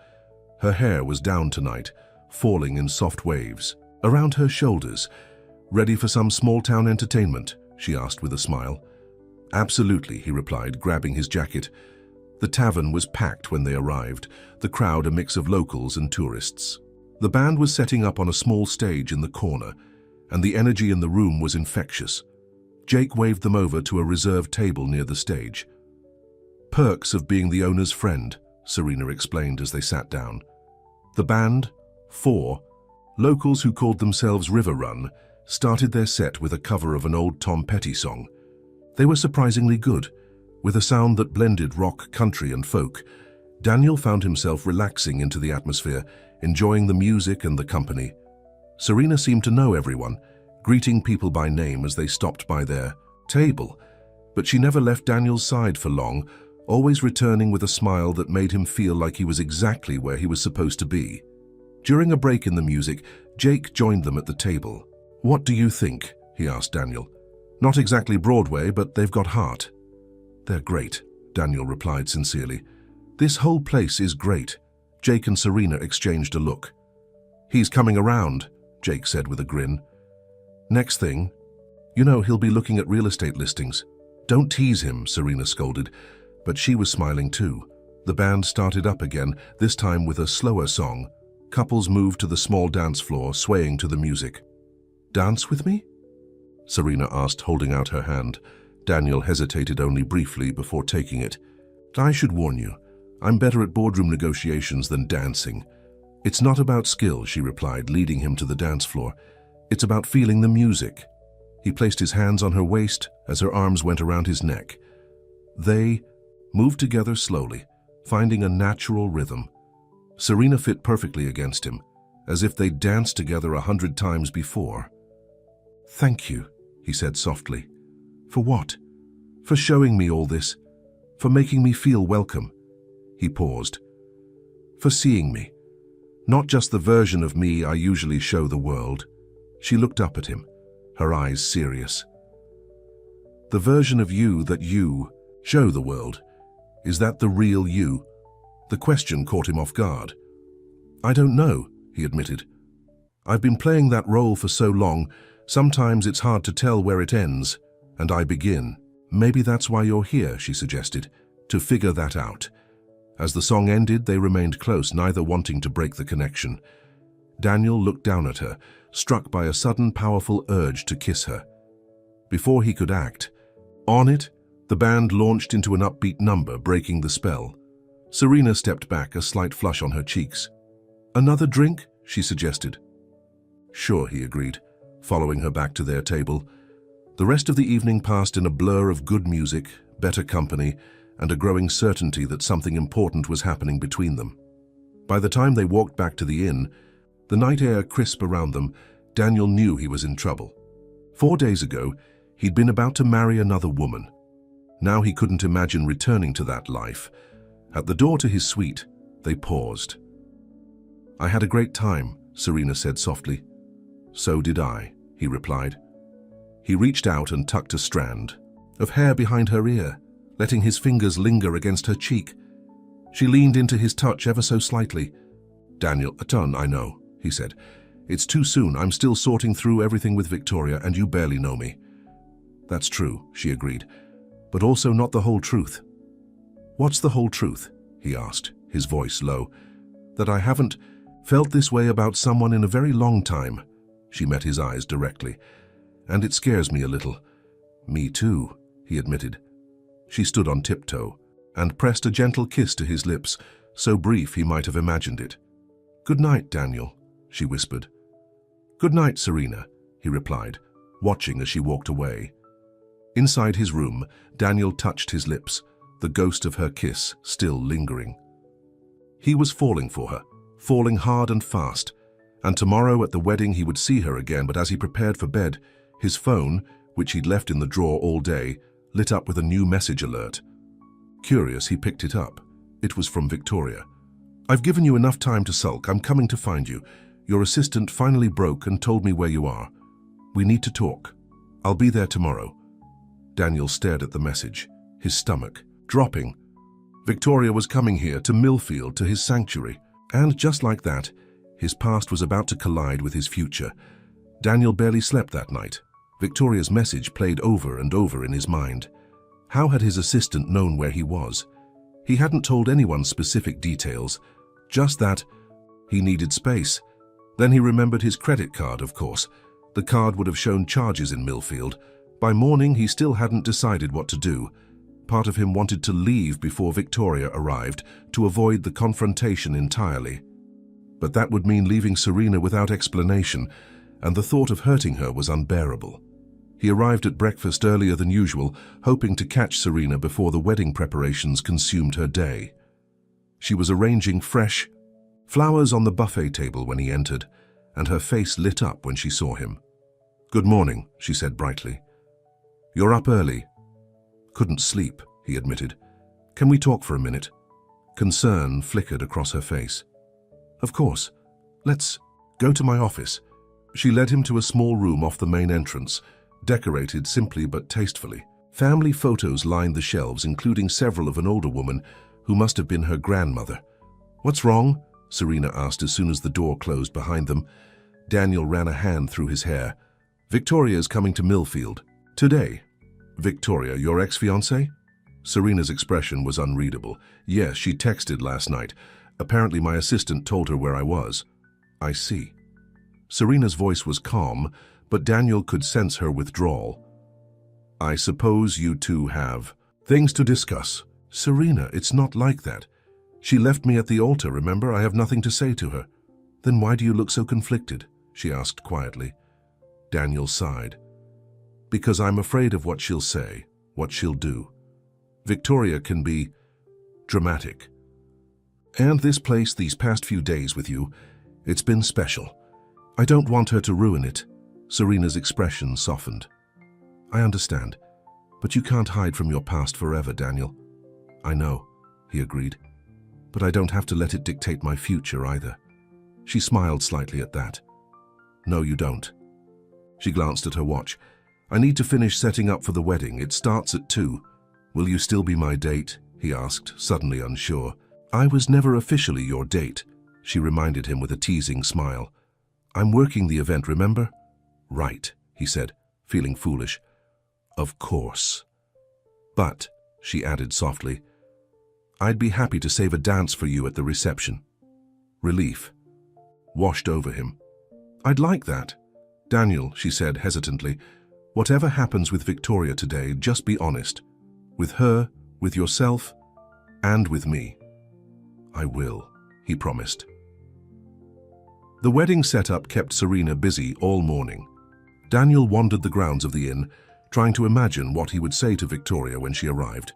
Her hair was down tonight, falling in soft waves. Around her shoulders. Ready for some small-town entertainment? She asked with a smile. Absolutely, he replied, grabbing his jacket. The tavern was packed when they arrived, the crowd a mix of locals and tourists. The band was setting up on a small stage in the corner, and the energy in the room was infectious. Jake waved them over to a reserved table near the stage. Perks of being the owner's friend, Serena explained as they sat down. The band, 4, locals who called themselves River Run, started their set with a cover of an old Tom Petty song. They were surprisingly good, with a sound that blended rock, country, and folk. Daniel found himself relaxing into the atmosphere, enjoying the music and the company. Serena seemed to know everyone, greeting people by name as they stopped by their table, but she never left Daniel's side for long, always returning with a smile that made him feel like he was exactly where he was supposed to be. During a break in the music, Jake joined them at the table. What do you think? He asked Daniel. Not exactly Broadway, but they've got heart. They're great, Daniel replied sincerely. This whole place is great. Jake and Serena exchanged a look. He's coming around, Jake said with a grin. Next thing, you know he'll be looking at real estate listings. Don't tease him, Serena scolded, but she was smiling too. The band started up again, this time with a slower song. Couples moved to the small dance floor, swaying to the music. Dance with me? Serena asked, holding out her hand. Daniel hesitated only briefly before taking it. I should warn you, I'm better at boardroom negotiations than dancing. It's not about skill, she replied, leading him to the dance floor. It's about feeling the music. He placed his hands on her waist as her arms went around his neck. They moved together slowly, finding a natural rhythm. Serena fit perfectly against him, as if they'd danced together 100 times before. "Thank you," he said softly. "For what? For showing me all this? For making me feel welcome?" He paused. "For seeing me. Not just the version of me I usually show the world." She looked up at him, her eyes serious. "The version of you that you show the world. Is that the real you?" The question caught him off guard. "I don't know," he admitted. "I've been playing that role for so long, sometimes it's hard to tell where it ends, and I begin." "Maybe that's why you're here," she suggested, "to figure that out." As the song ended, they remained close, neither wanting to break the connection. Daniel looked down at her, struck by a sudden, powerful urge to kiss her. Before he could act, on it, the band launched into an upbeat number, breaking the spell. Serena stepped back, a slight flush on her cheeks. "Another drink?" she suggested. "Sure," he agreed, following her back to their table. The rest of the evening passed in a blur of good music, better company, and a growing certainty that something important was happening between them. By the time they walked back to the inn, the night air crisp around them, Daniel knew he was in trouble. 4 days ago, he'd been about to marry another woman. Now he couldn't imagine returning to that life. At the door to his suite, they paused. "I had a great time," Serena said softly. "So did I," he replied. He reached out and tucked a strand of hair behind her ear, letting his fingers linger against her cheek. She leaned into his touch ever so slightly. "Daniel, a ton, I know," he said. "It's too soon. I'm still sorting through everything with Victoria, and you barely know me." "That's true," she agreed, "but also not the whole truth." "What's the whole truth?" he asked, his voice low. "That I haven't felt this way about someone in a very long time." She met his eyes directly. "And it scares me a little." "Me too," he admitted. She stood on tiptoe and pressed a gentle kiss to his lips, so brief he might have imagined it. "Good night, Daniel," she whispered. "Good night, Serena," he replied, watching as she walked away. Inside his room, Daniel touched his lips, the ghost of her kiss still lingering. He was falling for her, falling hard and fast, and tomorrow at the wedding he would see her again. But as he prepared for bed, his phone, which he'd left in the drawer all day, lit up with a new message alert. Curious, he picked it up. It was from Victoria. "I've given you enough time to sulk. I'm coming to find you. Your assistant finally broke and told me where you are. We need to talk. I'll be there tomorrow." Daniel stared at the message, his stomach dropping. Victoria was coming here, to Millfield, to his sanctuary. And just like that, his past was about to collide with his future. Daniel barely slept that night. Victoria's message played over and over in his mind. How had his assistant known where he was? He hadn't told anyone specific details, just that he needed space. Then he remembered his credit card, of course. The card would have shown charges in Millfield. By morning, he still hadn't decided what to do. Part of him wanted to leave before Victoria arrived, to avoid the confrontation entirely. But that would mean leaving Serena without explanation, and the thought of hurting her was unbearable. He arrived at breakfast earlier than usual, hoping to catch Serena before the wedding preparations consumed her day. She was arranging fresh flowers on the buffet table when he entered, and her face lit up when she saw him. "Good morning," she said brightly. "You're up early." "Couldn't sleep," he admitted. "Can we talk for a minute?" Concern flickered across her face. "Of course. Let's go to my office." She led him to a small room off the main entrance, decorated simply but tastefully. Family photos lined the shelves, including several of an older woman who must have been her grandmother. "What's wrong?" Serena asked as soon as the door closed behind them. Daniel ran a hand through his hair. "Victoria's coming to Millfield. Today." "Victoria, your ex-fiancée?" Serena's expression was unreadable. "Yes, she texted last night. Apparently my assistant told her where I was." "I see." Serena's voice was calm, but Daniel could sense her withdrawal. "I suppose you two have things to discuss." "Serena, it's not like that. She left me at the altar, remember? I have nothing to say to her." "Then why do you look so conflicted?" she asked quietly. Daniel sighed. "Because I'm afraid of what she'll say, what she'll do. Victoria can be dramatic. And this place, these past few days with you, It's been special. I don't want her to ruin it. Serena's expression softened. I understand, but you can't hide from your past forever, Daniel. I know, he agreed, but I don't have to let it dictate my future either. She smiled slightly at that. No, you don't. She glanced at her watch. I need to finish setting up for the wedding. It starts at 2. Will you still be my date? He asked, suddenly unsure. I was never officially your date, she reminded him with a teasing smile. I'm working the event, remember? Right, he said, feeling foolish. Of course. But, she added softly, I'd be happy to save a dance for you at the reception. Relief washed over him. I'd like that. Daniel, she said hesitantly, whatever happens with Victoria today, just be honest. With her, with yourself, and with me. I will, he promised. The wedding setup kept Serena busy all morning. Daniel wandered the grounds of the inn, trying to imagine what he would say to Victoria when she arrived.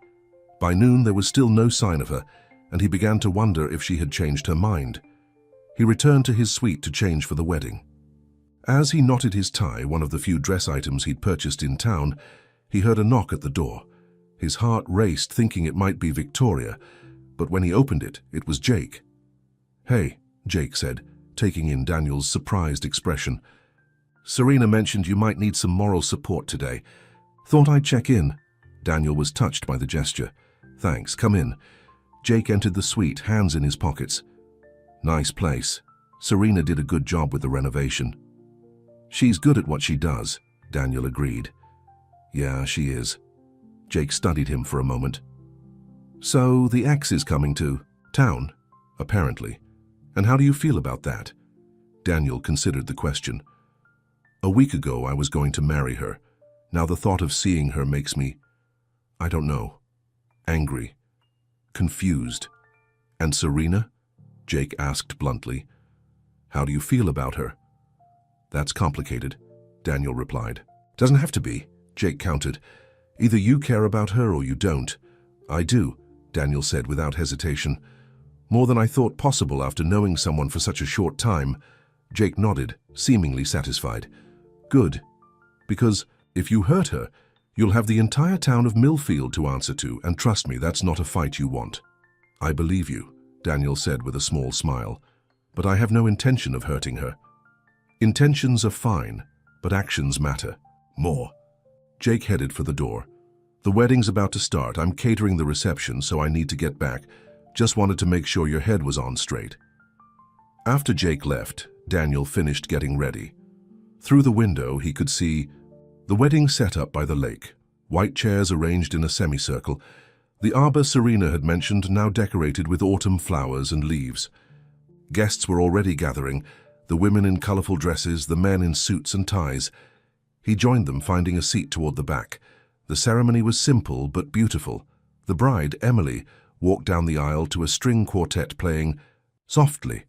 By noon, there was still no sign of her, and he began to wonder if she had changed her mind. He returned to his suite to change for the wedding. As he knotted his tie, one of the few dress items he'd purchased in town, he heard a knock at the door. His heart raced, thinking it might be Victoria, but when he opened it, it was Jake. Hey, Jake said, taking in Daniel's surprised expression. Serena mentioned you might need some moral support today. Thought I'd check in. Daniel was touched by the gesture. Thanks, come in. Jake entered the suite, hands in his pockets. Nice place. Serena did a good job with the renovation. She's good at what she does, Daniel agreed. Yeah, she is. Jake studied him for a moment. So the ex is coming to town, apparently. And how do you feel about that? Daniel considered the question. A week ago, I was going to marry her. Now the thought of seeing her makes me, I don't know, angry, confused. And Serena? Jake asked bluntly. How do you feel about her? That's complicated, Daniel replied. Doesn't have to be, Jake countered. Either you care about her or you don't. I do, Daniel said without hesitation. More than I thought possible after knowing someone for such a short time. Jake nodded, seemingly satisfied. Good, because if you hurt her, you'll have the entire town of Millfield to answer to, and trust me, that's not a fight you want. I believe you, Daniel said with a small smile, but I have no intention of hurting her. Intentions are fine, but actions matter. More. Jake headed for the door. The wedding's about to start. I'm catering the reception, so I need to get back. Just wanted to make sure your head was on straight. After Jake left, Daniel finished getting ready. Through the window, he could see the wedding set up by the lake, white chairs arranged in a semicircle, the arbor Serena had mentioned now decorated with autumn flowers and leaves. Guests were already gathering, the women in colorful dresses, the men in suits and ties. He joined them, finding a seat toward the back. The ceremony was simple but beautiful. The bride, Emily, walked down the aisle to a string quartet playing softly.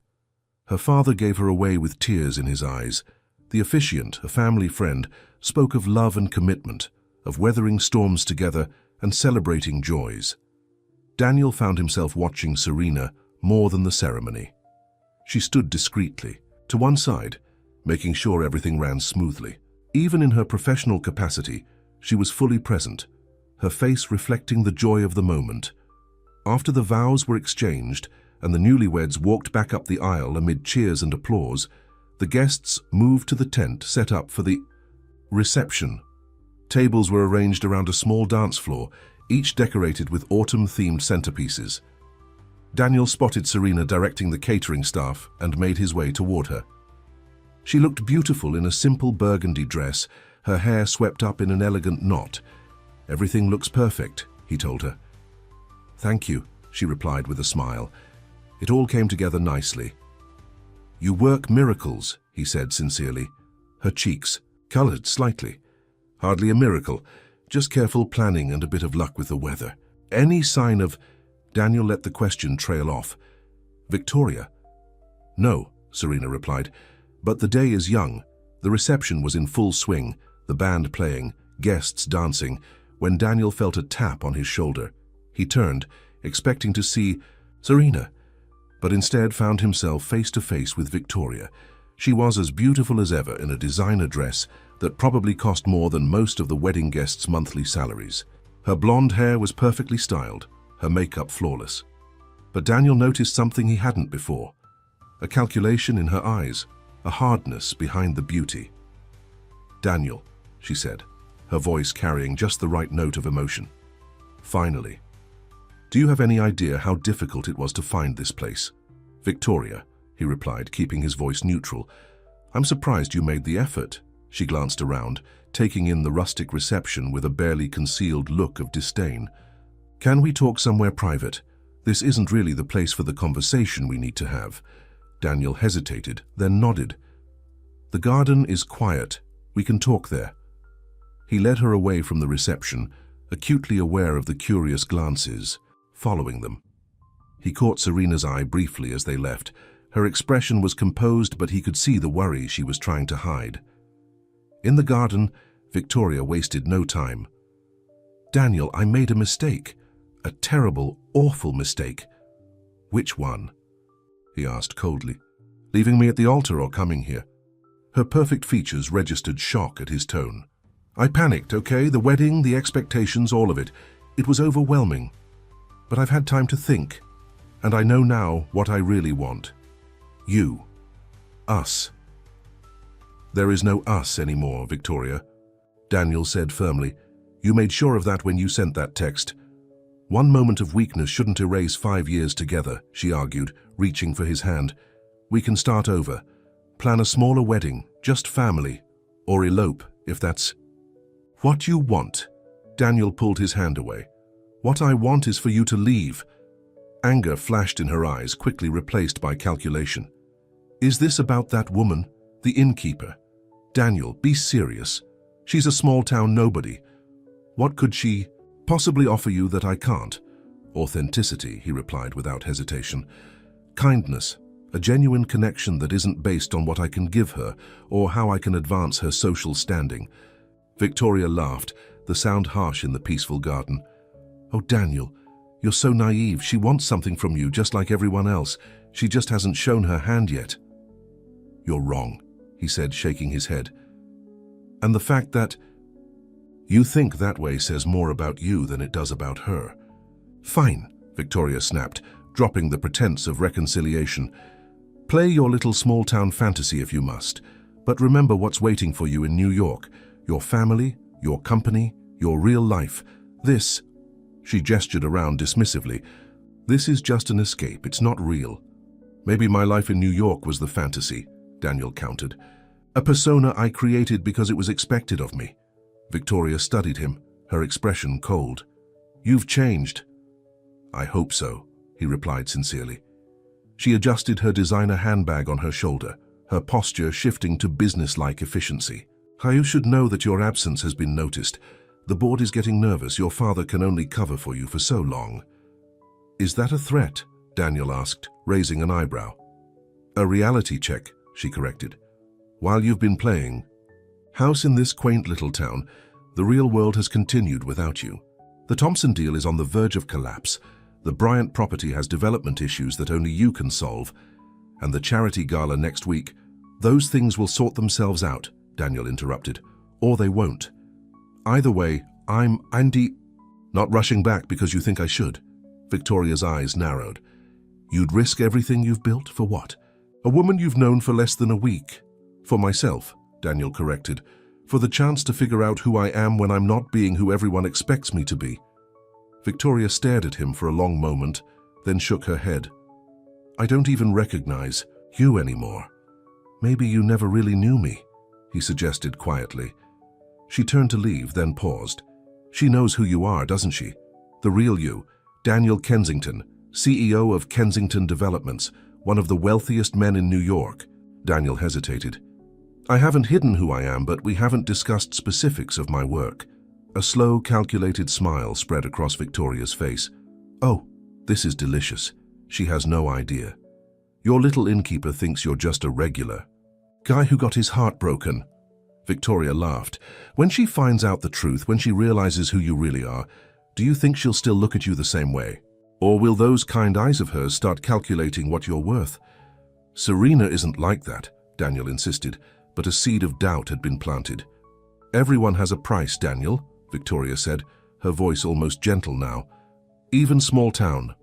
Her father gave her away with tears in his eyes. The officiant, a family friend, spoke of love and commitment, of weathering storms together and celebrating joys. Daniel found himself watching Serena more than the ceremony. She stood discreetly, to one side, making sure everything ran smoothly. Even in her professional capacity, she was fully present, her face reflecting the joy of the moment. After the vows were exchanged and the newlyweds walked back up the aisle amid cheers and applause, the guests moved to the tent set up for the reception. Tables were arranged around a small dance floor, each decorated with autumn-themed centerpieces. Daniel spotted Serena directing the catering staff and made his way toward her. She looked beautiful in a simple burgundy dress, her hair swept up in an elegant knot. Everything looks perfect, he told her. Thank you, she replied with a smile. It all came together nicely. You work miracles, he said sincerely. Her cheeks colored slightly. Hardly a miracle, just careful planning and a bit of luck with the weather. Any sign of... Daniel let the question trail off. Victoria? No, Serena replied, but the day is young. The reception was in full swing, the band playing, guests dancing, when Daniel felt a tap on his shoulder. He turned, expecting to see Serena. but instead found himself face to face with Victoria. She was as beautiful as ever in a designer dress that probably cost more than most of the wedding guests' monthly salaries. Her blonde hair was perfectly styled, her makeup flawless. But Daniel noticed something he hadn't before. A calculation in her eyes, a hardness behind the beauty. "Daniel," she said, her voice carrying just the right note of emotion. "Finally. Do you have any idea how difficult it was to find this place?" "Victoria," he replied, keeping his voice neutral. "I'm surprised you made the effort." She glanced around, taking in the rustic reception with a barely concealed look of disdain. "Can we talk somewhere private? This isn't really the place for the conversation we need to have." Daniel hesitated, then nodded. "The garden is quiet. We can talk there." He led her away from the reception, acutely aware of the curious glances, following them. He caught Serena's eye briefly as they left. Her expression was composed, but he could see the worry she was trying to hide. In the garden, Victoria wasted no time. "Daniel, I made a mistake. A terrible, awful mistake." "Which one?" he asked coldly. "Leaving me at the altar or coming here?" Her perfect features registered shock at his tone. "I panicked, okay? The wedding, the expectations, all of it. It was overwhelming. But I've had time to think, and I know now what I really want. You. Us." "There is no us anymore, Victoria," Daniel said firmly. "You made sure of that when you sent that text." "One moment of weakness shouldn't erase 5 years together," she argued, reaching for his hand. "We can start over. Plan a smaller wedding, just family. Or elope, if that's..." "What you want?" Daniel pulled his hand away. "What I want is for you to leave." Anger flashed in her eyes, quickly replaced by calculation. "Is this about that woman, the innkeeper? Daniel, be serious. She's a small-town nobody. What could she possibly offer you that I can't?" "Authenticity," he replied without hesitation. "Kindness, a genuine connection that isn't based on what I can give her or how I can advance her social standing." Victoria laughed, the sound harsh in the peaceful garden. "Oh, Daniel, you're so naive. She wants something from you just like everyone else. She just hasn't shown her hand yet." "You're wrong," he said, shaking his head. "And the fact that you think that way says more about you than it does about her." "Fine," Victoria snapped, dropping the pretense of reconciliation. "Play your little small-town fantasy if you must, but remember what's waiting for you in New York. Your family, your company, your real life. This," she gestured around dismissively, "this is just an escape, it's not real." "Maybe my life in New York was the fantasy," Daniel countered. "A persona I created because it was expected of me." Victoria studied him, her expression cold. "You've changed." "I hope so," he replied sincerely. She adjusted her designer handbag on her shoulder, her posture shifting to business-like efficiency. "You should know that your absence has been noticed. The board is getting nervous. Your father can only cover for you for so long." "Is that a threat?" Daniel asked, raising an eyebrow. "A reality check," she corrected. "While you've been playing house in this quaint little town, the real world has continued without you. The Thompson deal is on the verge of collapse. The Bryant property has development issues that only you can solve. And the charity gala next week, those things will sort themselves out," Daniel interrupted. "Or they won't. Either way, I'm Andy..." "Not rushing back because you think I should." Victoria's eyes narrowed. "You'd risk everything you've built for what? A woman you've known for less than a week." "For myself," Daniel corrected. "For the chance to figure out who I am when I'm not being who everyone expects me to be." Victoria stared at him for a long moment, then shook her head. "I don't even recognize you anymore." "Maybe you never really knew me," he suggested quietly. She turned to leave, then paused. "She knows who you are, doesn't she? The real you, Daniel Kensington, CEO of Kensington Developments, one of the wealthiest men in New York." Daniel hesitated. "I haven't hidden who I am, but we haven't discussed specifics of my work." A slow, calculated smile spread across Victoria's face. "Oh, this is delicious. She has no idea. Your little innkeeper thinks you're just a regular guy who got his heart broken." Victoria laughed. "When she finds out the truth, when she realizes who you really are, do you think she'll still look at you the same way?" Or will those kind eyes of hers start calculating what you're worth? Serena isn't like that, Daniel insisted, but a seed of doubt had been planted. Everyone has a price, Daniel, Victoria said, her voice almost gentle now. Even small town.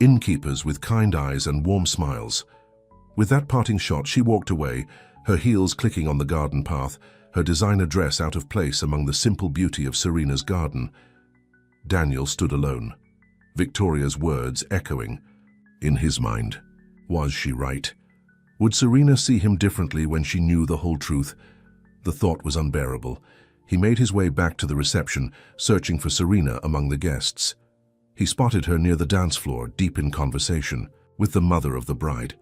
Innkeepers with kind eyes and warm smiles. With that parting shot, she walked away, her heels clicking on the garden path, her designer dress out of place among the simple beauty of Serena's garden. Daniel stood alone, Victoria's words echoing. In his mind, was she right? Would Serena see him differently when she knew the whole truth? The thought was unbearable. He made his way back to the reception, searching for Serena among the guests. He spotted her near the dance floor, deep in conversation, with the mother of the bride.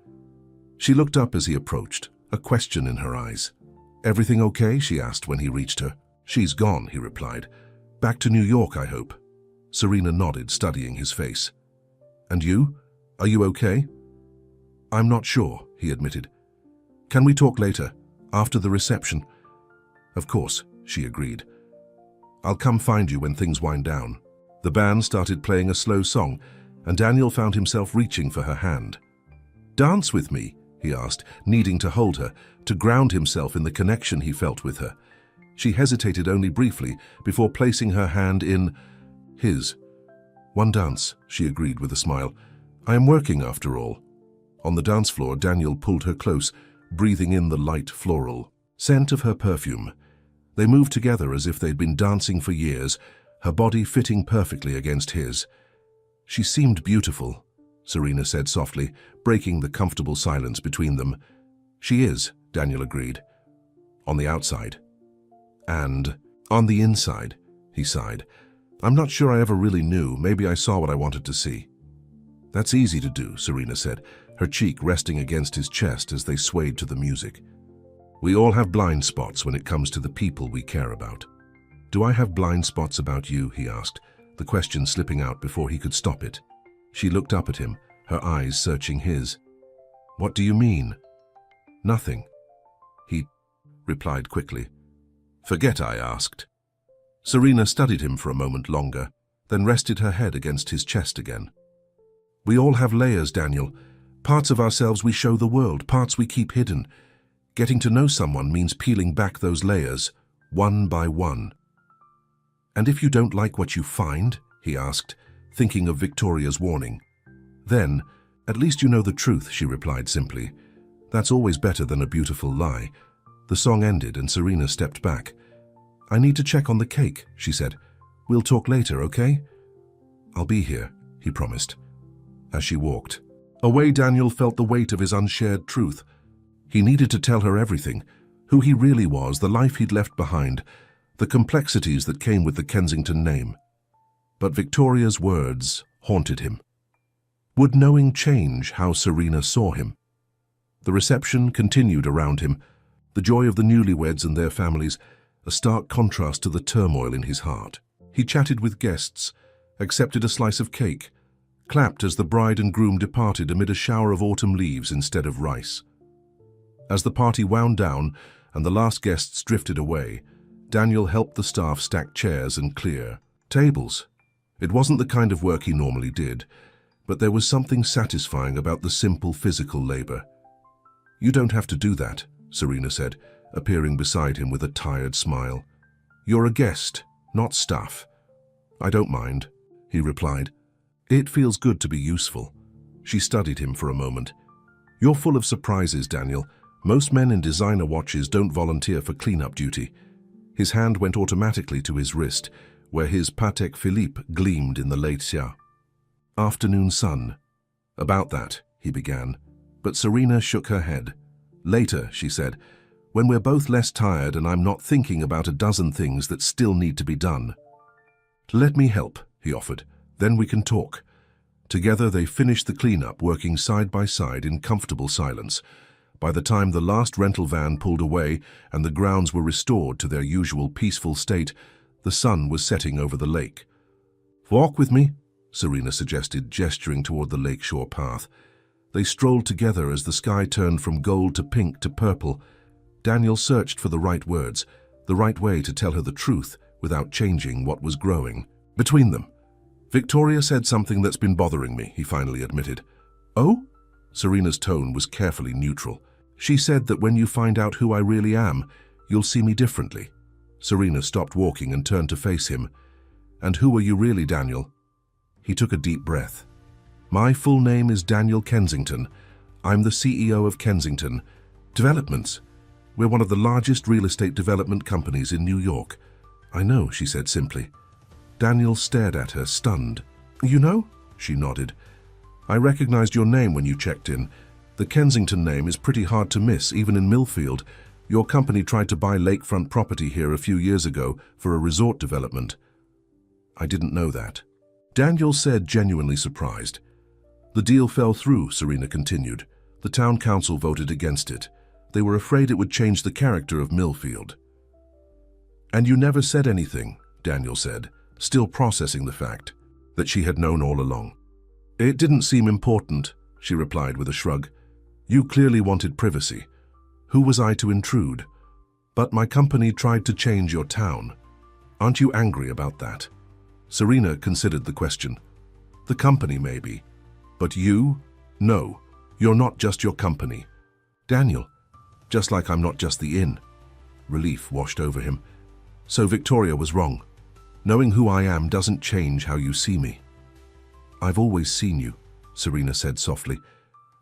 She looked up as he approached, a question in her eyes. Everything okay? She asked when he reached her. She's gone, he replied. Back to New York, I hope. Serena nodded, studying his face. And you? Are you okay? I'm not sure, he admitted. Can we talk later, after the reception? Of course, she agreed. I'll come find you when things wind down. The band started playing a slow song, and Daniel found himself reaching for her hand. Dance with me, he asked, needing to hold her, to ground himself in the connection he felt with her. She hesitated only briefly before placing her hand in his. One dance, she agreed with a smile. I am working after all. On the dance floor, Daniel pulled her close, breathing in the light floral scent of her perfume. They moved together as if they'd been dancing for years, her body fitting perfectly against his. She seemed beautiful, Serena said softly, breaking the comfortable silence between them. She is, Daniel agreed. On the outside. And on the inside, he sighed. I'm not sure I ever really knew. Maybe I saw what I wanted to see. That's easy to do, Serena said, her cheek resting against his chest as they swayed to the music. We all have blind spots when it comes to the people we care about. Do I have blind spots about you? He asked, the question slipping out before he could stop it. She looked up at him, her eyes searching his. What do you mean? Nothing, he replied quickly. Forget I asked. Serena studied him for a moment longer, then rested her head against his chest again. We all have layers, Daniel. Parts of ourselves we show the world, parts we keep hidden. Getting to know someone means peeling back those layers, one by one. And if you don't like what you find, he asked, thinking of Victoria's warning. Then, at least you know the truth, she replied simply. That's always better than a beautiful lie. The song ended and Serena stepped back. I need to check on the cake, she said. We'll talk later, okay? I'll be here, he promised. As she walked away, Daniel felt the weight of his unshared truth. He needed to tell her everything, who he really was, the life he'd left behind, the complexities that came with the Kensington name. But Victoria's words haunted him. Would knowing change how Serena saw him? The reception continued around him, the joy of the newlyweds and their families, a stark contrast to the turmoil in his heart. He chatted with guests, accepted a slice of cake, clapped as the bride and groom departed amid a shower of autumn leaves instead of rice. As the party wound down and the last guests drifted away, Daniel helped the staff stack chairs and clear tables. It wasn't the kind of work he normally did, but there was something satisfying about the simple physical labor. You don't have to do that, Serena said, appearing beside him with a tired smile. You're a guest, not staff. I don't mind, he replied. It feels good to be useful. She studied him for a moment. You're full of surprises, Daniel. Most men in designer watches don't volunteer for cleanup duty. His hand went automatically to his wrist, where his Patek Philippe gleamed in the late afternoon sun. About that, he began, but Serena shook her head. Later, she said, when we're both less tired and I'm not thinking about a dozen things that still need to be done. Let me help, he offered. Then we can talk. Together they finished the cleanup, working side by side in comfortable silence. By the time the last rental van pulled away and the grounds were restored to their usual peaceful state, the sun was setting over the lake. Walk with me, Serena suggested, gesturing toward the lakeshore path. They strolled together as the sky turned from gold to pink to purple. Daniel searched for the right words, the right way to tell her the truth without changing what was growing between them. Victoria said something that's been bothering me, he finally admitted. Oh? Serena's tone was carefully neutral. She said that when you find out who I really am, you'll see me differently. Serena stopped walking and turned to face him. And who are you really, Daniel? He took a deep breath. My full name is Daniel Kensington. I'm the CEO of Kensington Developments. We're one of the largest real estate development companies in New York. I know, she said simply. Daniel stared at her, stunned. You know? She nodded. I recognized your name when you checked in. The Kensington name is pretty hard to miss, even in Millfield. Your company tried to buy lakefront property here a few years ago for a resort development. I didn't know that. Daniel said, genuinely surprised. The deal fell through, Serena continued. The town council voted against it. They were afraid it would change the character of Millfield. And you never said anything, Daniel said, still processing the fact that she had known all along. It didn't seem important, she replied with a shrug. You clearly wanted privacy. Who was I to intrude? But my company tried to change your town. Aren't you angry about that? Serena considered the question. The company, maybe. But you? No, you're not just your company. Daniel, just like I'm not just the inn. Relief washed over him. So Victoria was wrong. Knowing who I am doesn't change how you see me. I've always seen you, Serena said softly,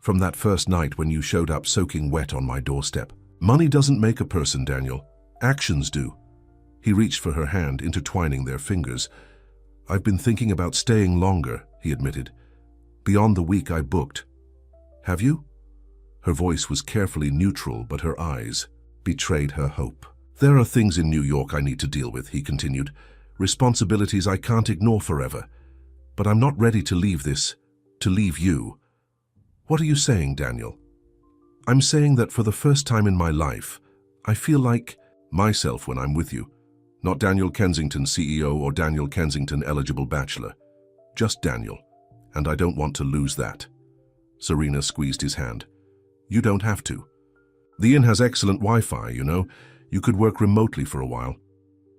from that first night when you showed up soaking wet on my doorstep. Money doesn't make a person, Daniel. Actions do. He reached for her hand, intertwining their fingers. I've been thinking about staying longer, he admitted. Beyond the week I booked. Have you? Her voice was carefully neutral, but her eyes betrayed her hope. There are things in New York I need to deal with, he continued. Responsibilities I can't ignore forever. But I'm not ready to leave this, to leave you. What are you saying, Daniel? I'm saying that for the first time in my life, I feel like myself when I'm with you. Not Daniel Kensington, CEO, or Daniel Kensington, eligible bachelor. Just Daniel. And I don't want to lose that. Serena squeezed his hand. You don't have to. The inn has excellent Wi-Fi, you know. You could work remotely for a while.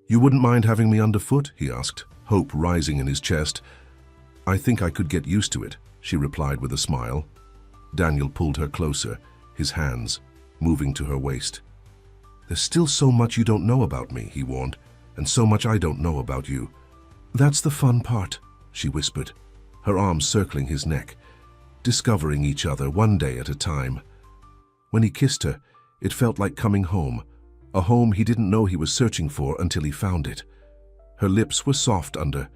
You wouldn't mind having me underfoot? He asked, hope rising in his chest. I think I could get used to it, she replied with a smile. Daniel pulled her closer, his hands moving to her waist. There's still so much you don't know about me, he warned, and so much I don't know about you. That's the fun part, she whispered, her arms circling his neck, discovering each other one day at a time. When he kissed her, it felt like coming home, a home he didn't know he was searching for until he found it. Her lips were soft under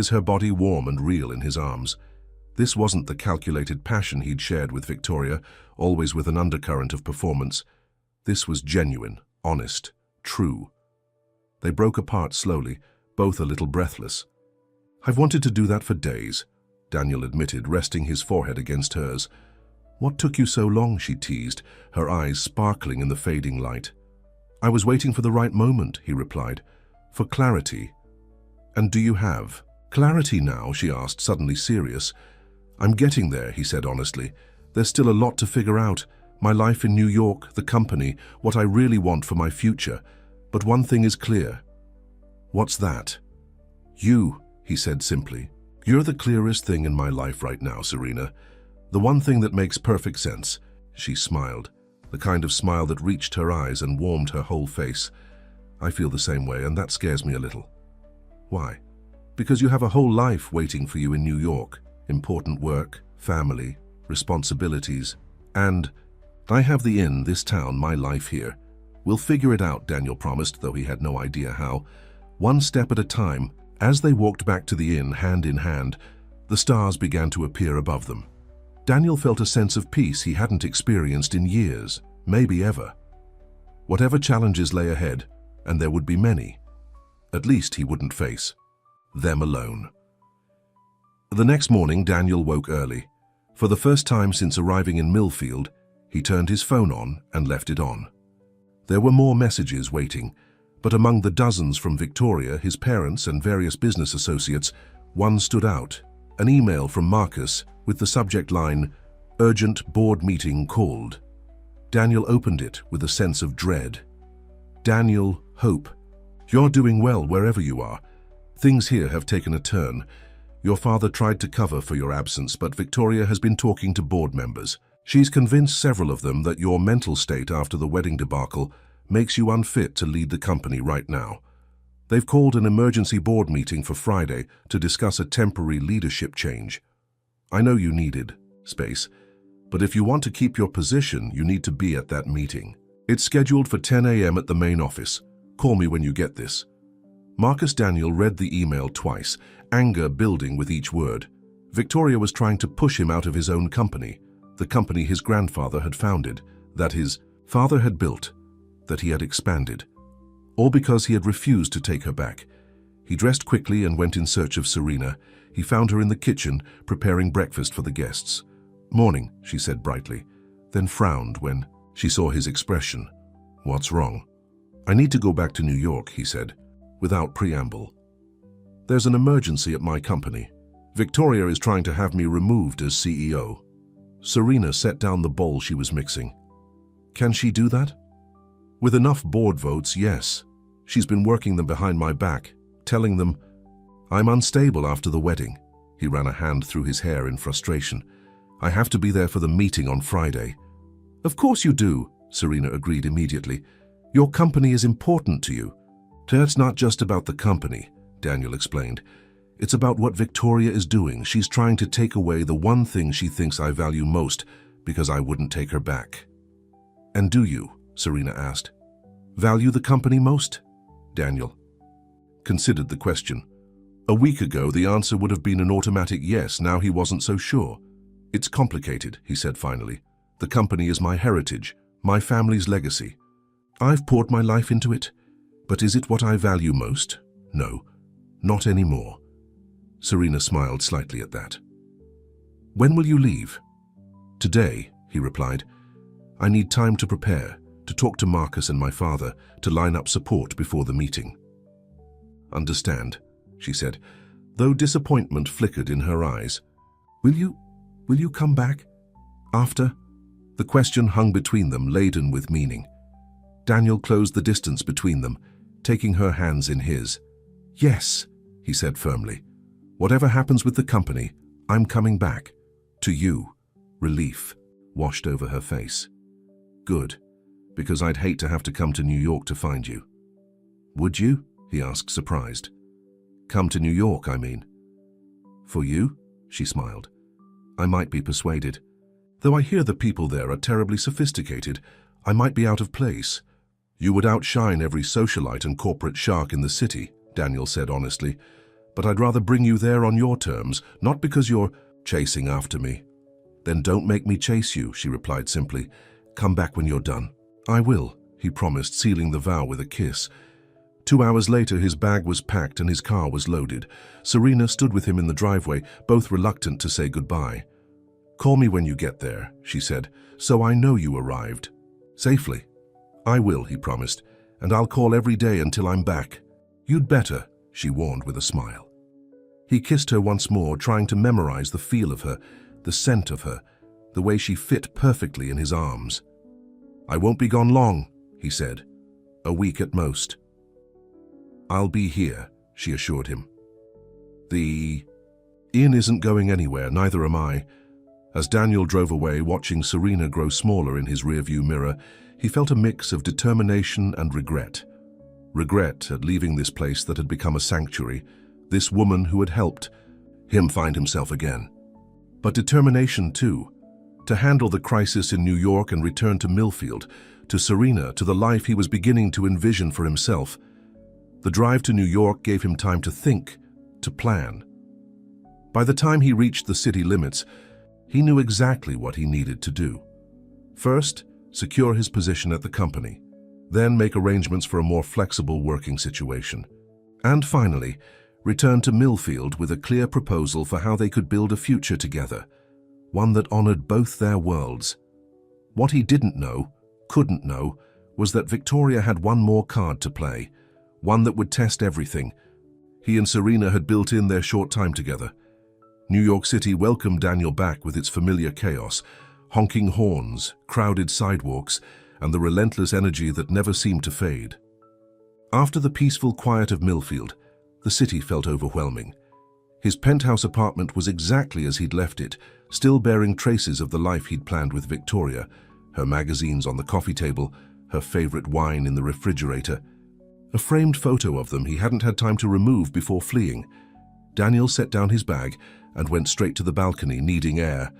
her body warm and real in his arms. This wasn't the calculated passion he'd shared with Victoria, always with an undercurrent of performance. This was genuine, honest, true. They broke apart slowly, both a little breathless. I've wanted to do that for days, Daniel admitted, resting his forehead against hers. What took you so long, she teased, her eyes sparkling in the fading light. I was waiting for the right moment, he replied, for clarity. And do you have clarity now, she asked, suddenly serious. I'm getting there, he said honestly. There's still a lot to figure out. My life in New York, the company, what I really want for my future. But one thing is clear. What's that? You, he said simply. You're the clearest thing in my life right now, Serena. The one thing that makes perfect sense. She smiled, the kind of smile that reached her eyes and warmed her whole face. I feel the same way, and that scares me a little. Why? Because you have a whole life waiting for you in New York. Important work, family, responsibilities, and I have the inn, this town, my life here. We'll figure it out, Daniel promised, though he had no idea how. One step at a time. As they walked back to the inn, hand in hand, the stars began to appear above them. Daniel felt a sense of peace he hadn't experienced in years, maybe ever. Whatever challenges lay ahead, and there would be many, at least he wouldn't face them alone. The next morning, Daniel woke early. For the first time since arriving in Millfield, he turned his phone on and left it on. There were more messages waiting, but among the dozens from Victoria, his parents, and various business associates, one stood out, an email from Marcus with the subject line, Urgent Board Meeting Called. Daniel opened it with a sense of dread. Daniel, hope. You're doing well wherever you are. Things here have taken a turn. Your father tried to cover for your absence, but Victoria has been talking to board members. She's convinced several of them that your mental state after the wedding debacle makes you unfit to lead the company right now. They've called an emergency board meeting for Friday to discuss a temporary leadership change. I know you needed space, but if you want to keep your position, you need to be at that meeting. It's scheduled for 10 a.m. at the main office. Call me when you get this. Marcus Daniel read the email twice, anger building with each word. Victoria was trying to push him out of his own company, the company his grandfather had founded, that his father had built, that he had expanded. All because he had refused to take her back. He dressed quickly and went in search of Serena. He found her in the kitchen, preparing breakfast for the guests. "Morning," she said brightly, then frowned when she saw his expression. "What's wrong?" "I need to go back to New York," he said, without preamble. "There's an emergency at my company. Victoria is trying to have me removed as CEO." Serena set down the bowl she was mixing. "Can she do that?" "With enough board votes, yes. She's been working them behind my back, telling them I'm unstable after the wedding." He ran a hand through his hair in frustration. "I have to be there for the meeting on Friday." "Of course you do," Serena agreed immediately. "Your company is important to you." "It's not just about the company," Daniel explained. "It's about what Victoria is doing. She's trying to take away the one thing she thinks I value most because I wouldn't take her back." "And do you?" Serena asked. "Value the company most?" Daniel considered the question. A week ago, the answer would have been an automatic yes. Now he wasn't so sure. "It's complicated," he said finally. "The company is my heritage, my family's legacy. I've poured my life into it, but is it what I value most? No, not anymore." Serena smiled slightly at that. "When will you leave?" "Today," he replied. "I need time to prepare, to talk to Marcus and my father, to line up support before the meeting." "Understand," she said, though disappointment flickered in her eyes. Will you come back? After?" The question hung between them, laden with meaning. Daniel closed the distance between them, taking her hands in his. "Yes," he said firmly. "Whatever happens with the company, I'm coming back. To you." Relief washed over her face. "Good, because I'd hate to have to come to New York to find you." "Would you?" he asked, surprised. "Come to New York, I mean." "For you?" she smiled. "I might be persuaded. Though I hear the people there are terribly sophisticated, I might be out of place." "You would outshine every socialite and corporate shark in the city," Daniel said honestly. "But I'd rather bring you there on your terms, not because you're chasing after me." "Then don't make me chase you," she replied simply. "Come back when you're done." "I will," he promised, sealing the vow with a kiss. 2 hours later, his bag was packed and his car was loaded. Serena stood with him in the driveway, both reluctant to say goodbye. "Call me when you get there," she said, "so I know you arrived. Safely." "I will," he promised, "and I'll call every day until I'm back." "You'd better," she warned with a smile. He kissed her once more, trying to memorize the feel of her, the scent of her, the way she fit perfectly in his arms. "I won't be gone long," he said. "A week at most." "I'll be here," she assured him. The inn isn't going anywhere, neither am I. As Daniel drove away, watching Serena grow smaller in his rearview mirror, he felt a mix of determination and regret. Regret at leaving this place that had become a sanctuary, this woman who had helped him find himself again. But determination, too, to handle the crisis in New York and return to Millfield, to Serena, to the life he was beginning to envision for himself. The drive to New York gave him time to think, to plan. By the time he reached the city limits, he knew exactly what he needed to do. First, secure his position at the company, then make arrangements for a more flexible working situation. And finally, return to Millfield with a clear proposal for how they could build a future together, one that honored both their worlds. What he didn't know, couldn't know, was that Victoria had one more card to play, one that would test everything. He and Serena had built in their short time together. New York City welcomed Daniel back with its familiar chaos, honking horns, crowded sidewalks, and the relentless energy that never seemed to fade. After the peaceful quiet of Millfield, the city felt overwhelming. His penthouse apartment was exactly as he'd left it, still bearing traces of the life he'd planned with Victoria, her magazines on the coffee table, her favorite wine in the refrigerator. A framed photo of them he hadn't had time to remove before fleeing. Daniel set down his bag and went straight to the balcony, needing air.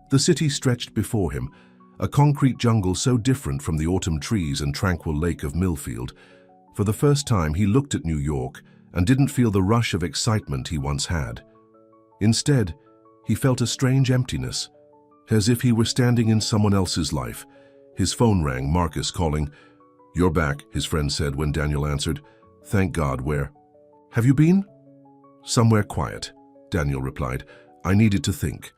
The city stretched before him, a concrete jungle so different from the autumn trees and tranquil lake of Millfield. For the first time, he looked at New York and didn't feel the rush of excitement he once had. Instead, he felt a strange emptiness, as if he were standing in someone else's life. His phone rang, Marcus calling. "You're back," his friend said when Daniel answered. "Thank God, where?" "Have you been?" "Somewhere quiet," Daniel replied. "I needed to think."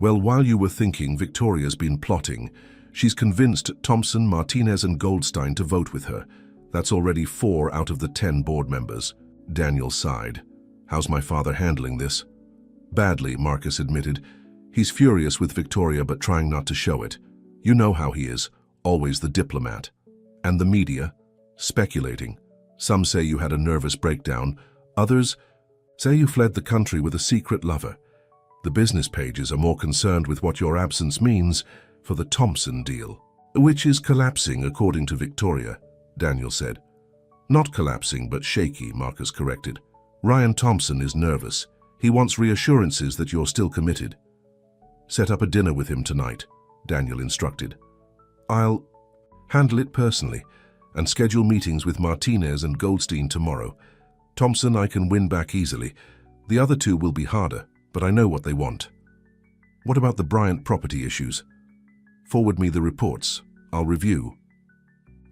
"Well, while you were thinking, Victoria's been plotting. She's convinced Thompson, Martinez and Goldstein to vote with her. That's already 4 out of the 10 board members." Daniel sighed. "How's my father handling this?" "Badly," Marcus admitted. "He's furious with Victoria but trying not to show it. You know how he is, always the diplomat. And the media? Speculating. Some say you had a nervous breakdown. Others say you fled the country with a secret lover. The business pages are more concerned with what your absence means for the Thompson deal, which is collapsing according to Victoria," Daniel said. "Not collapsing, but shaky," Marcus corrected. "Ryan Thompson is nervous. He wants reassurances that you're still committed." "Set up a dinner with him tonight," Daniel instructed. "I'll handle it personally and schedule meetings with Martinez and Goldstein tomorrow. Thompson I can win back easily. The other 2 will be harder, but I know what they want." "What about the Bryant property issues?" "Forward me the reports. I'll review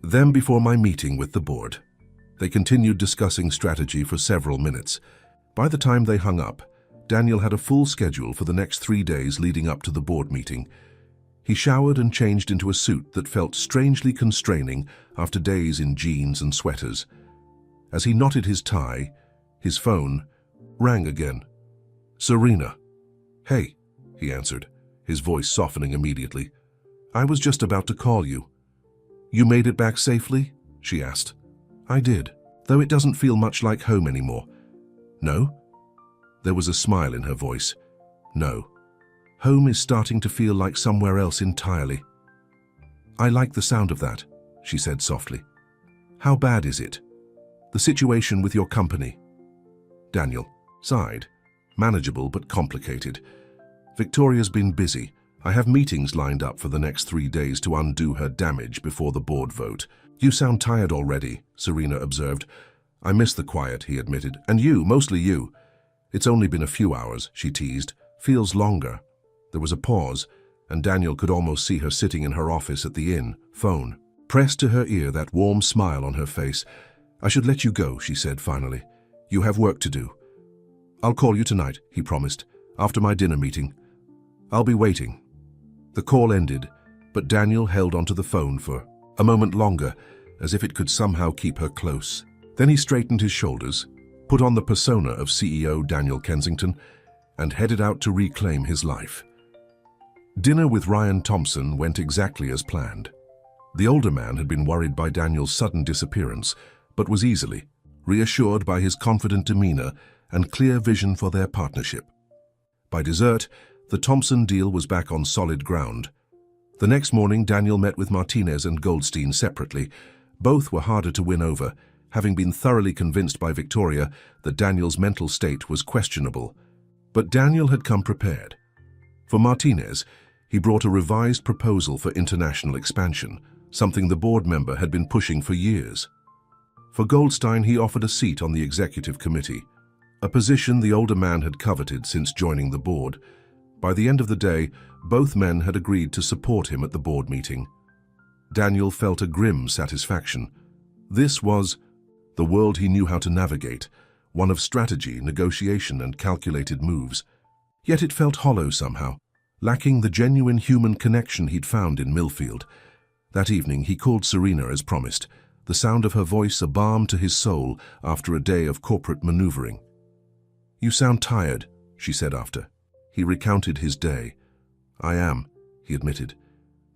them before my meeting with the board." They continued discussing strategy for several minutes. By the time they hung up, Daniel had a full schedule for the next 3 days leading up to the board meeting. He showered and changed into a suit that felt strangely constraining after days in jeans and sweaters. As he knotted his tie, his phone rang again. "Serena." "Hey," he answered, his voice softening immediately. "I was just about to call you." "You made it back safely?" she asked. "I did, though it doesn't feel much like home anymore." "No?" There was a smile in her voice. "No. Home is starting to feel like somewhere else entirely." "I like the sound of that," she said softly. "How bad is it? The situation with your company?" Daniel sighed. "Manageable but complicated. Victoria's been busy. I have meetings lined up for the next 3 days to undo her damage before the board vote." "You sound tired already," Serena observed. "I miss the quiet," he admitted. "And you, mostly you." "It's only been a few hours," she teased. "Feels longer." There was a pause, and Daniel could almost see her sitting in her office at the inn, phone pressed to her ear, that warm smile on her face. "I should let you go," she said finally. "You have work to do." "I'll call you tonight," he promised, "after my dinner meeting. I'll be waiting." The call ended, but Daniel held onto the phone for a moment longer, as if it could somehow keep her close. Then he straightened his shoulders, put on the persona of CEO Daniel Kensington, and headed out to reclaim his life. Dinner with Ryan Thompson went exactly as planned. The older man had been worried by Daniel's sudden disappearance, but was easily reassured by his confident demeanor and clear vision for their partnership. By dessert, the Thompson deal was back on solid ground. The next morning, Daniel met with Martinez and Goldstein separately. Both were harder to win over, having been thoroughly convinced by Victoria that Daniel's mental state was questionable. But Daniel had come prepared. For Martinez, he brought a revised proposal for international expansion, something the board member had been pushing for years. For Goldstein, he offered a seat on the executive committee, a position the older man had coveted since joining the board. By the end of the day, both men had agreed to support him at the board meeting. Daniel felt a grim satisfaction. This was the world he knew how to navigate, one of strategy, negotiation, and calculated moves. Yet it felt hollow somehow, lacking the genuine human connection he'd found in Millfield. That evening, he called Serena as promised, the sound of her voice a balm to his soul after a day of corporate maneuvering. "You sound tired," she said after. He recounted his day. "I am," he admitted.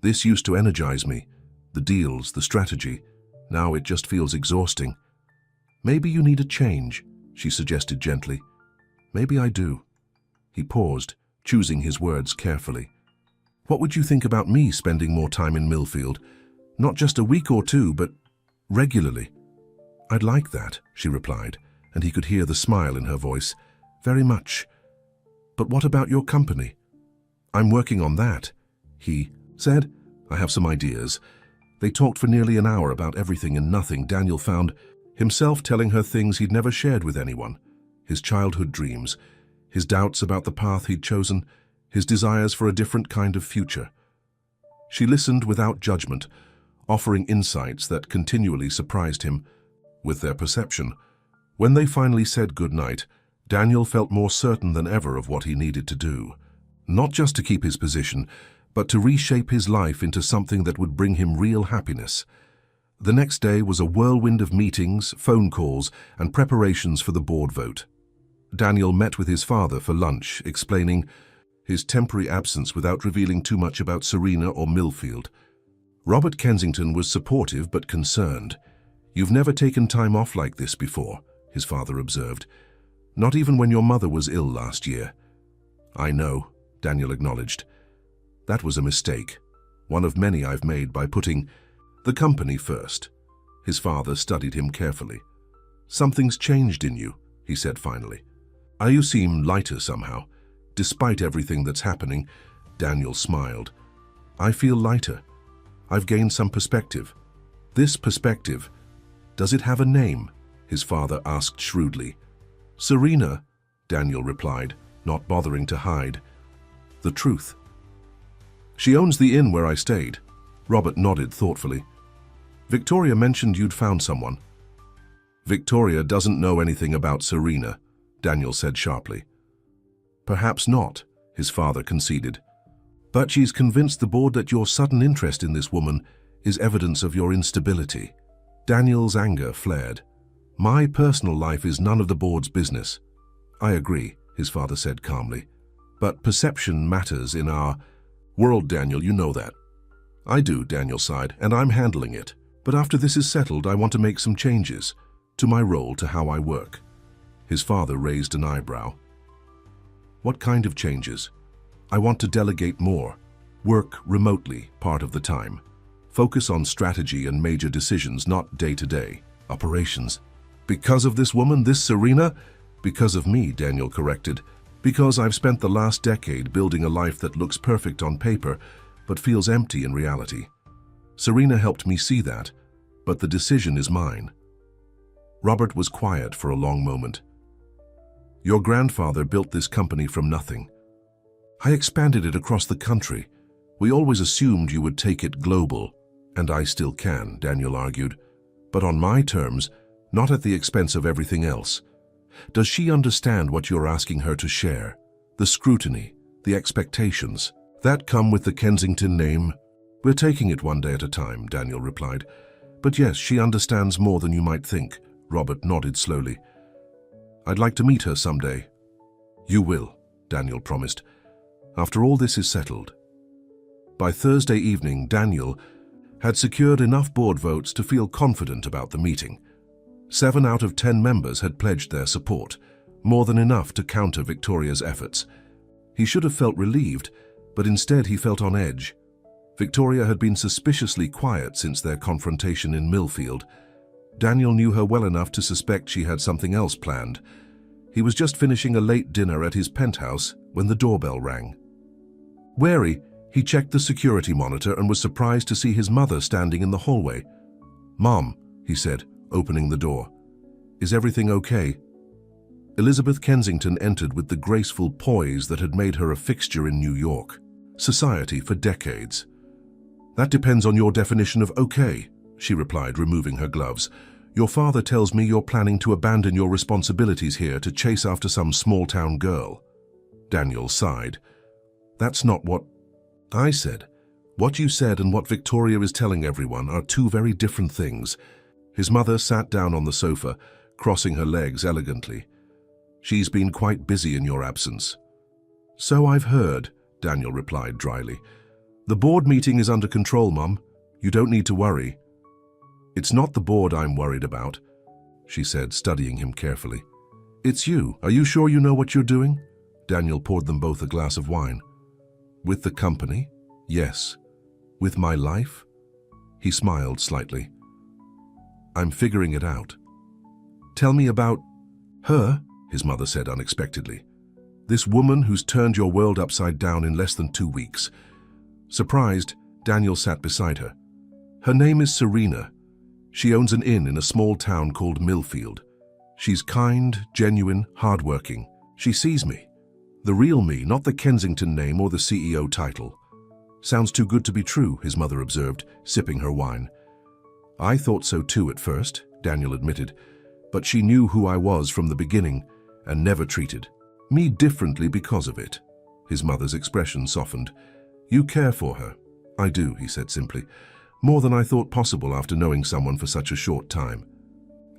"This used to energize me. The deals, the strategy. Now it just feels exhausting." "Maybe you need a change," she suggested gently. Maybe I do. He paused, choosing his words carefully. What would you think about me spending more time in Millfield? Not just a week or two, but regularly. I'd like that, she replied, and he could hear the smile in her voice. Very much. But what about your company? I'm working on that, he said. I have some ideas. They talked for nearly an hour about everything and nothing. Daniel found himself telling her things he'd never shared with anyone. His childhood dreams, his doubts about the path he'd chosen, his desires for a different kind of future. She listened without judgment, offering insights that continually surprised him with their perception. When they finally said goodnight, Daniel felt more certain than ever of what he needed to do. Not just to keep his position, but to reshape his life into something that would bring him real happiness. The next day was a whirlwind of meetings, phone calls, and preparations for the board vote. Daniel met with his father for lunch, explaining his temporary absence without revealing too much about Serena or Millfield. Robert Kensington was supportive but concerned. You've never taken time off like this before, his father observed. Not even when your mother was ill last year. I know, Daniel acknowledged. That was a mistake, one of many I've made by putting the company first. His father studied him carefully. Something's changed in you, he said finally. You seem lighter somehow. Despite everything that's happening, Daniel smiled. I feel lighter. I've gained some perspective. This perspective, does it have a name? His father asked shrewdly. Serena, Daniel replied, not bothering to hide the truth. She owns the inn where I stayed. Robert nodded thoughtfully. Victoria mentioned you'd found someone. Victoria doesn't know anything about Serena, Daniel said sharply. Perhaps not, his father conceded. But she's convinced the board that your sudden interest in this woman is evidence of your instability. Daniel's anger flared. My personal life is none of the board's business. I agree, his father said calmly. But perception matters in our world, Daniel, you know that. I do, Daniel sighed, and I'm handling it. But after this is settled, I want to make some changes to my role, to how I work. His father raised an eyebrow. What kind of changes? I want to delegate more, work remotely part of the time, focus on strategy and major decisions, not day-to-day operations. Because of this woman, this Serena? Because of me, Daniel corrected. Because I've spent the last decade building a life that looks perfect on paper, but feels empty in reality. Serena helped me see that, but the decision is mine. Robert was quiet for a long moment. Your grandfather built this company from nothing. I expanded it across the country. We always assumed you would take it global, and I still can, Daniel argued. But on my terms, not at the expense of everything else. Does she understand what you're asking her to share? The scrutiny, the expectations, that come with the Kensington name? We're taking it one day at a time, Daniel replied. But yes, she understands more than you might think. Robert nodded slowly. I'd like to meet her someday. You will, Daniel promised, after all this is settled. By Thursday evening, Daniel had secured enough board votes to feel confident about the meeting. 7 out of 10 members had pledged their support, more than enough to counter Victoria's efforts. He should have felt relieved, but instead he felt on edge. Victoria had been suspiciously quiet since their confrontation in Millfield. Daniel knew her well enough to suspect she had something else planned. He was just finishing a late dinner at his penthouse when the doorbell rang. Wary, he checked the security monitor and was surprised to see his mother standing in the hallway. Mom, he said, opening the door. Is everything okay? Elizabeth Kensington entered with the graceful poise that had made her a fixture in New York society for decades. That depends on your definition of okay, she replied, removing her gloves. Your father tells me you're planning to abandon your responsibilities here to chase after some small-town girl. Daniel sighed. That's not what I said. What you said and what Victoria is telling everyone are two very different things. His mother sat down on the sofa, crossing her legs elegantly. She's been quite busy in your absence. So I've heard, Daniel replied dryly. The board meeting is under control, Mum. You don't need to worry. It's not the board I'm worried about, she said, studying him carefully. "It's you. Are you sure you know what you're doing?" Daniel poured them both a glass of wine. "With the company? Yes. With my life?" He smiled slightly. "I'm figuring it out." "Tell me about her," his mother said unexpectedly. "This woman who's turned your world upside down in less than 2 weeks." Surprised, Daniel sat beside her. "Her name is Serena. She owns an inn in a small town called Millfield. She's kind, genuine, hardworking. She sees me. The real me, not the Kensington name or the CEO title." "Sounds too good to be true," his mother observed, sipping her wine. "I thought so too at first," Daniel admitted, "but she knew who I was from the beginning and never treated me differently because of it." His mother's expression softened. "You care for her." "I do," he said simply. "More than I thought possible after knowing someone for such a short time."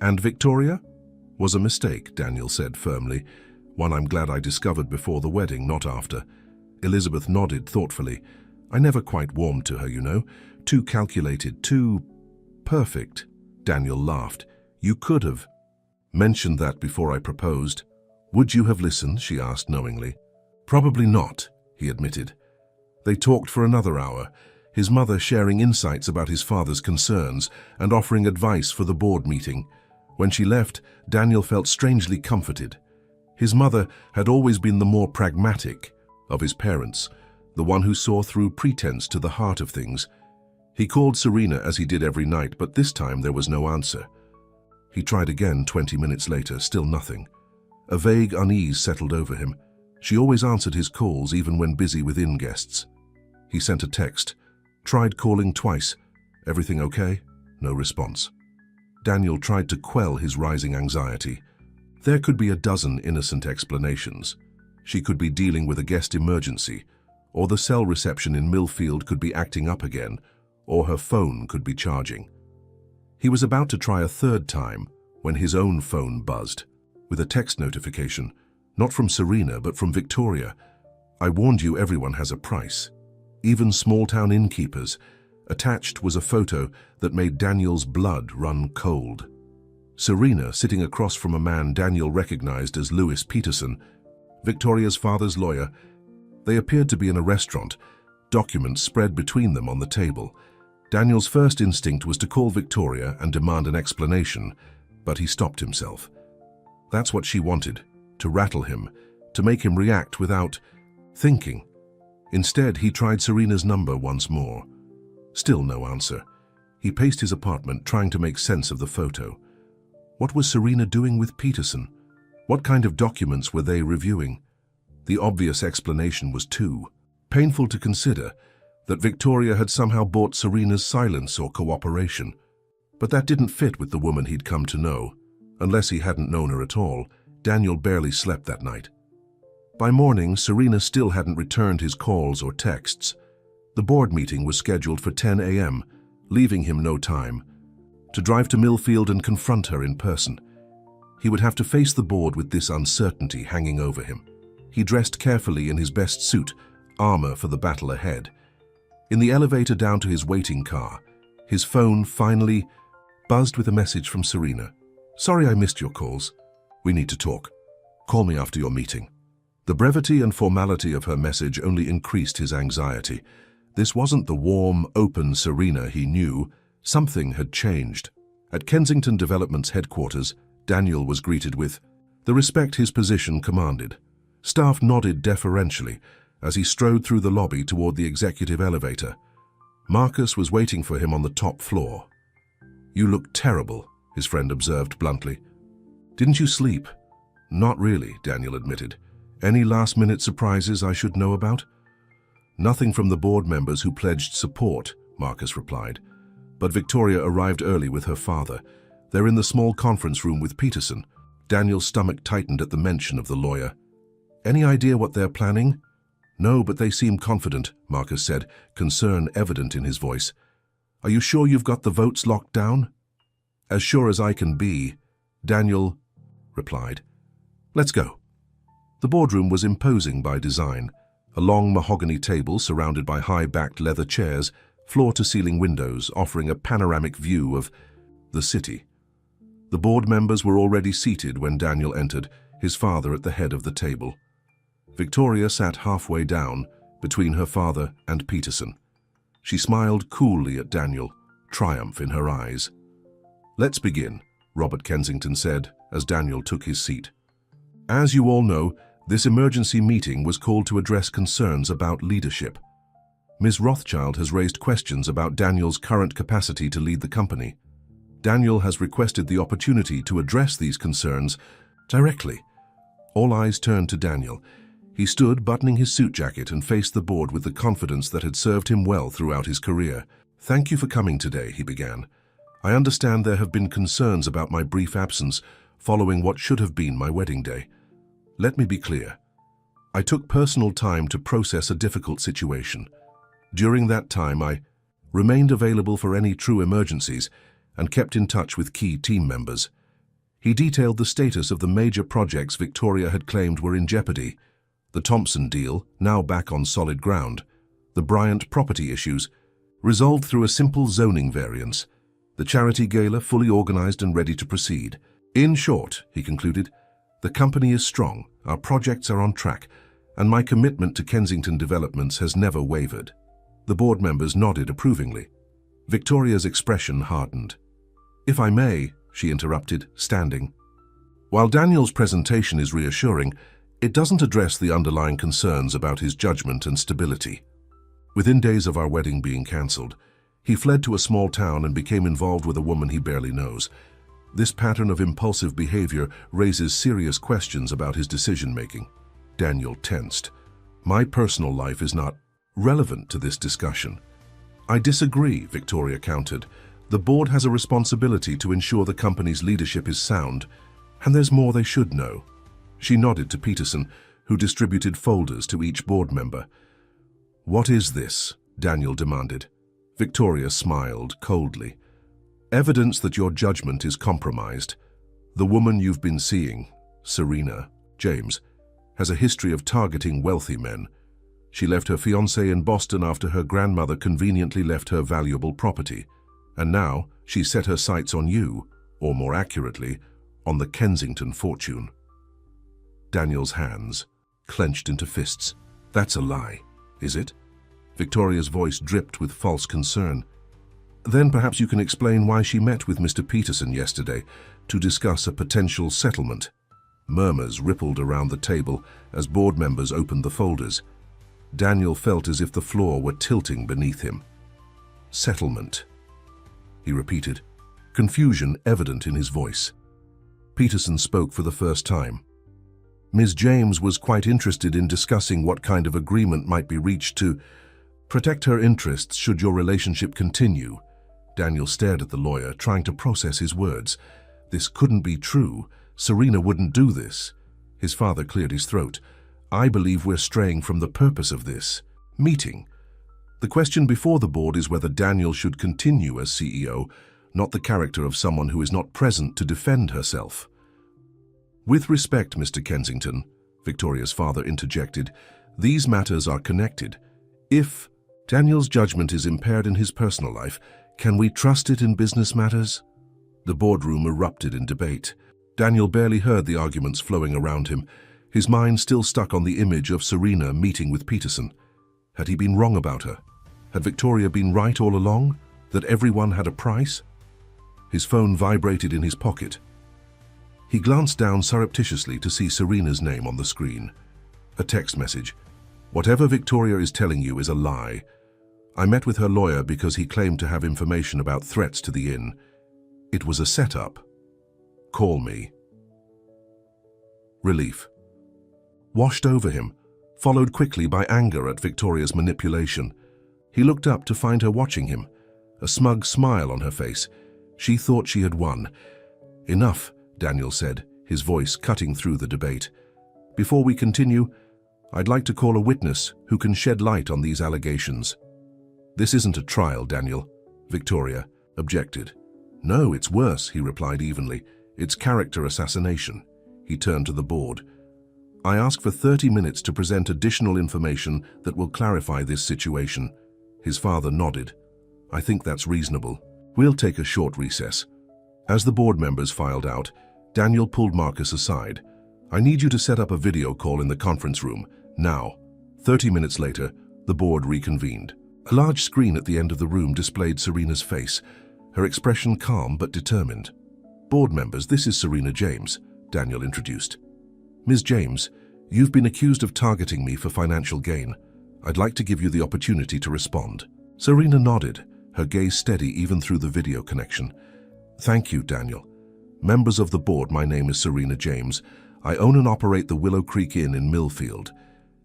"And Victoria?" "Was a mistake," Daniel said firmly. "One I'm glad I discovered before the wedding, not after." Elizabeth nodded thoughtfully. "I never quite warmed to her, you know. Too calculated, too perfect." Daniel laughed. "You could have mentioned that before I proposed." "Would you have listened?" she asked knowingly. "Probably not," he admitted. They talked for another hour, his mother sharing insights about his father's concerns and offering advice for the board meeting. When she left, Daniel felt strangely comforted. His mother had always been the more pragmatic of his parents, the one who saw through pretense to the heart of things. He called Serena as he did every night, but this time there was no answer. He tried again 20 minutes later, still nothing. A vague unease settled over him. She always answered his calls, even when busy with inn guests. He sent a text. Tried calling twice. "Everything okay?" No response. Daniel tried to quell his rising anxiety. There could be a dozen innocent explanations. She could be dealing with a guest emergency, or the cell reception in Millfield could be acting up again, or her phone could be charging. He was about to try a third time when his own phone buzzed, with a text notification, not from Serena but from Victoria. "I warned you, everyone has a price. Even small-town innkeepers." Attached was a photo that made Daniel's blood run cold. Serena sitting across from a man Daniel recognized as Lewis Peterson, Victoria's father's lawyer. They appeared to be in a restaurant, documents spread between them on the table. Daniel's first instinct was to call Victoria and demand an explanation, but he stopped himself. That's what she wanted, to rattle him, to make him react without thinking. Instead, he tried Serena's number once more. Still no answer. He paced his apartment, trying to make sense of the photo. What was Serena doing with Peterson? What kind of documents were they reviewing? The obvious explanation was too painful to consider, that Victoria had somehow bought Serena's silence or cooperation. But that didn't fit with the woman he'd come to know. Unless he hadn't known her at all, Daniel barely slept that night. By morning, Serena still hadn't returned his calls or texts. The board meeting was scheduled for 10 a.m., leaving him no time to drive to Millfield and confront her in person. He would have to face the board with this uncertainty hanging over him. He dressed carefully in his best suit, armor for the battle ahead. In the elevator down to his waiting car, his phone finally buzzed with a message from Serena. "Sorry I missed your calls. We need to talk. Call me after your meeting." The brevity and formality of her message only increased his anxiety. This wasn't the warm, open Serena he knew. Something had changed. At Kensington Development's headquarters, Daniel was greeted with the respect his position commanded. Staff nodded deferentially as he strode through the lobby toward the executive elevator. Marcus was waiting for him on the top floor. "You look terrible," his friend observed bluntly. "Didn't you sleep?" "Not really," Daniel admitted. "Any last-minute surprises I should know about?" "Nothing from the board members who pledged support," Marcus replied. "But Victoria arrived early with her father. They're in the small conference room with Peterson." Daniel's stomach tightened at the mention of the lawyer. "Any idea what they're planning?" "No, but they seem confident," Marcus said, concern evident in his voice. "Are you sure you've got the votes locked down?" "As sure as I can be," Daniel replied. "Let's go." The boardroom was imposing by design. A long mahogany table surrounded by high-backed leather chairs, floor-to-ceiling windows offering a panoramic view of the city. The board members were already seated when Daniel entered, his father at the head of the table. Victoria sat halfway down, between her father and Peterson. She smiled coolly at Daniel, triumph in her eyes. "Let's begin," Robert Kensington said as Daniel took his seat. "As you all know, this emergency meeting was called to address concerns about leadership. Ms. Rothschild has raised questions about Daniel's current capacity to lead the company. Daniel has requested the opportunity to address these concerns directly." All eyes turned to Daniel. He stood buttoning his suit jacket and faced the board with the confidence that had served him well throughout his career. "Thank you for coming today," he began. "I understand there have been concerns about my brief absence following what should have been my wedding day. Let me be clear. I took personal time to process a difficult situation. During that time, I remained available for any true emergencies and kept in touch with key team members." He detailed the status of the major projects Victoria had claimed were in jeopardy: the Thompson deal, now back on solid ground; the Bryant property issues, resolved through a simple zoning variance; the charity gala fully organized and ready to proceed. "In short," he concluded, "the company is strong, our projects are on track, and my commitment to Kensington developments has never wavered." The board members nodded approvingly. Victoria's expression hardened. "If I may," she interrupted, standing. "While Daniel's presentation is reassuring, it doesn't address the underlying concerns about his judgment and stability. Within days of our wedding being cancelled, he fled to a small town and became involved with a woman he barely knows. This pattern of impulsive behavior raises serious questions about his decision-making." Daniel tensed. "My personal life is not relevant to this discussion." "I disagree," Victoria countered. "The board has a responsibility to ensure the company's leadership is sound, and there's more they should know." She nodded to Peterson, who distributed folders to each board member. "What is this?" Daniel demanded. Victoria smiled coldly. "Evidence that your judgment is compromised. The woman you've been seeing, Serena James, has a history of targeting wealthy men. She left her fiancé in Boston after her grandmother conveniently left her valuable property. And now she's set her sights on you, or more accurately, on the Kensington fortune." Daniel's hands clenched into fists. "That's a lie, is it?" Victoria's voice dripped with false concern. "Then perhaps you can explain why she met with Mr. Peterson yesterday to discuss a potential settlement." Murmurs rippled around the table as board members opened the folders. Daniel felt as if the floor were tilting beneath him. "Settlement," he repeated, confusion evident in his voice. Peterson spoke for the first time. "Ms. James was quite interested in discussing what kind of agreement might be reached to protect her interests should your relationship continue." Daniel stared at the lawyer, trying to process his words. This couldn't be true. Serena wouldn't do this. His father cleared his throat. "I believe we're straying from the purpose of this meeting. The question before the board is whether Daniel should continue as CEO, not the character of someone who is not present to defend herself." "With respect, Mr. Kensington," Victoria's father interjected, "these matters are connected. If Daniel's judgment is impaired in his personal life, can we trust it in business matters?" The boardroom erupted in debate. Daniel barely heard the arguments flowing around him, his mind still stuck on the image of Serena meeting with Peterson. Had he been wrong about her? Had Victoria been right all along, that everyone had a price? His phone vibrated in his pocket. He glanced down surreptitiously to see Serena's name on the screen. A text message. "Whatever Victoria is telling you is a lie. I met with her lawyer because he claimed to have information about threats to the inn. It was a setup. Call me." Relief washed over him, followed quickly by anger at Victoria's manipulation. He looked up to find her watching him, a smug smile on her face. She thought she had won. "Enough," Daniel said, his voice cutting through the debate. "Before we continue, I'd like to call a witness who can shed light on these allegations." "This isn't a trial, Daniel," Victoria objected. "No, it's worse," he replied evenly. "It's character assassination." He turned to the board. "I ask for 30 minutes to present additional information that will clarify this situation." His father nodded. "I think that's reasonable. We'll take a short recess." As the board members filed out, Daniel pulled Marcus aside. I need you to set up a video call in the conference room, now. 30 minutes later, the board reconvened. A large screen at the end of the room displayed Serena's face, her expression calm but determined. "Board members, this is Serena James," Daniel introduced. "Ms. James, you've been accused of targeting me for financial gain. I'd like to give you the opportunity to respond." Serena nodded, her gaze steady even through the video connection. "Thank you, Daniel. Members of the board, my name is Serena James. I own and operate the Willow Creek Inn in Millfield.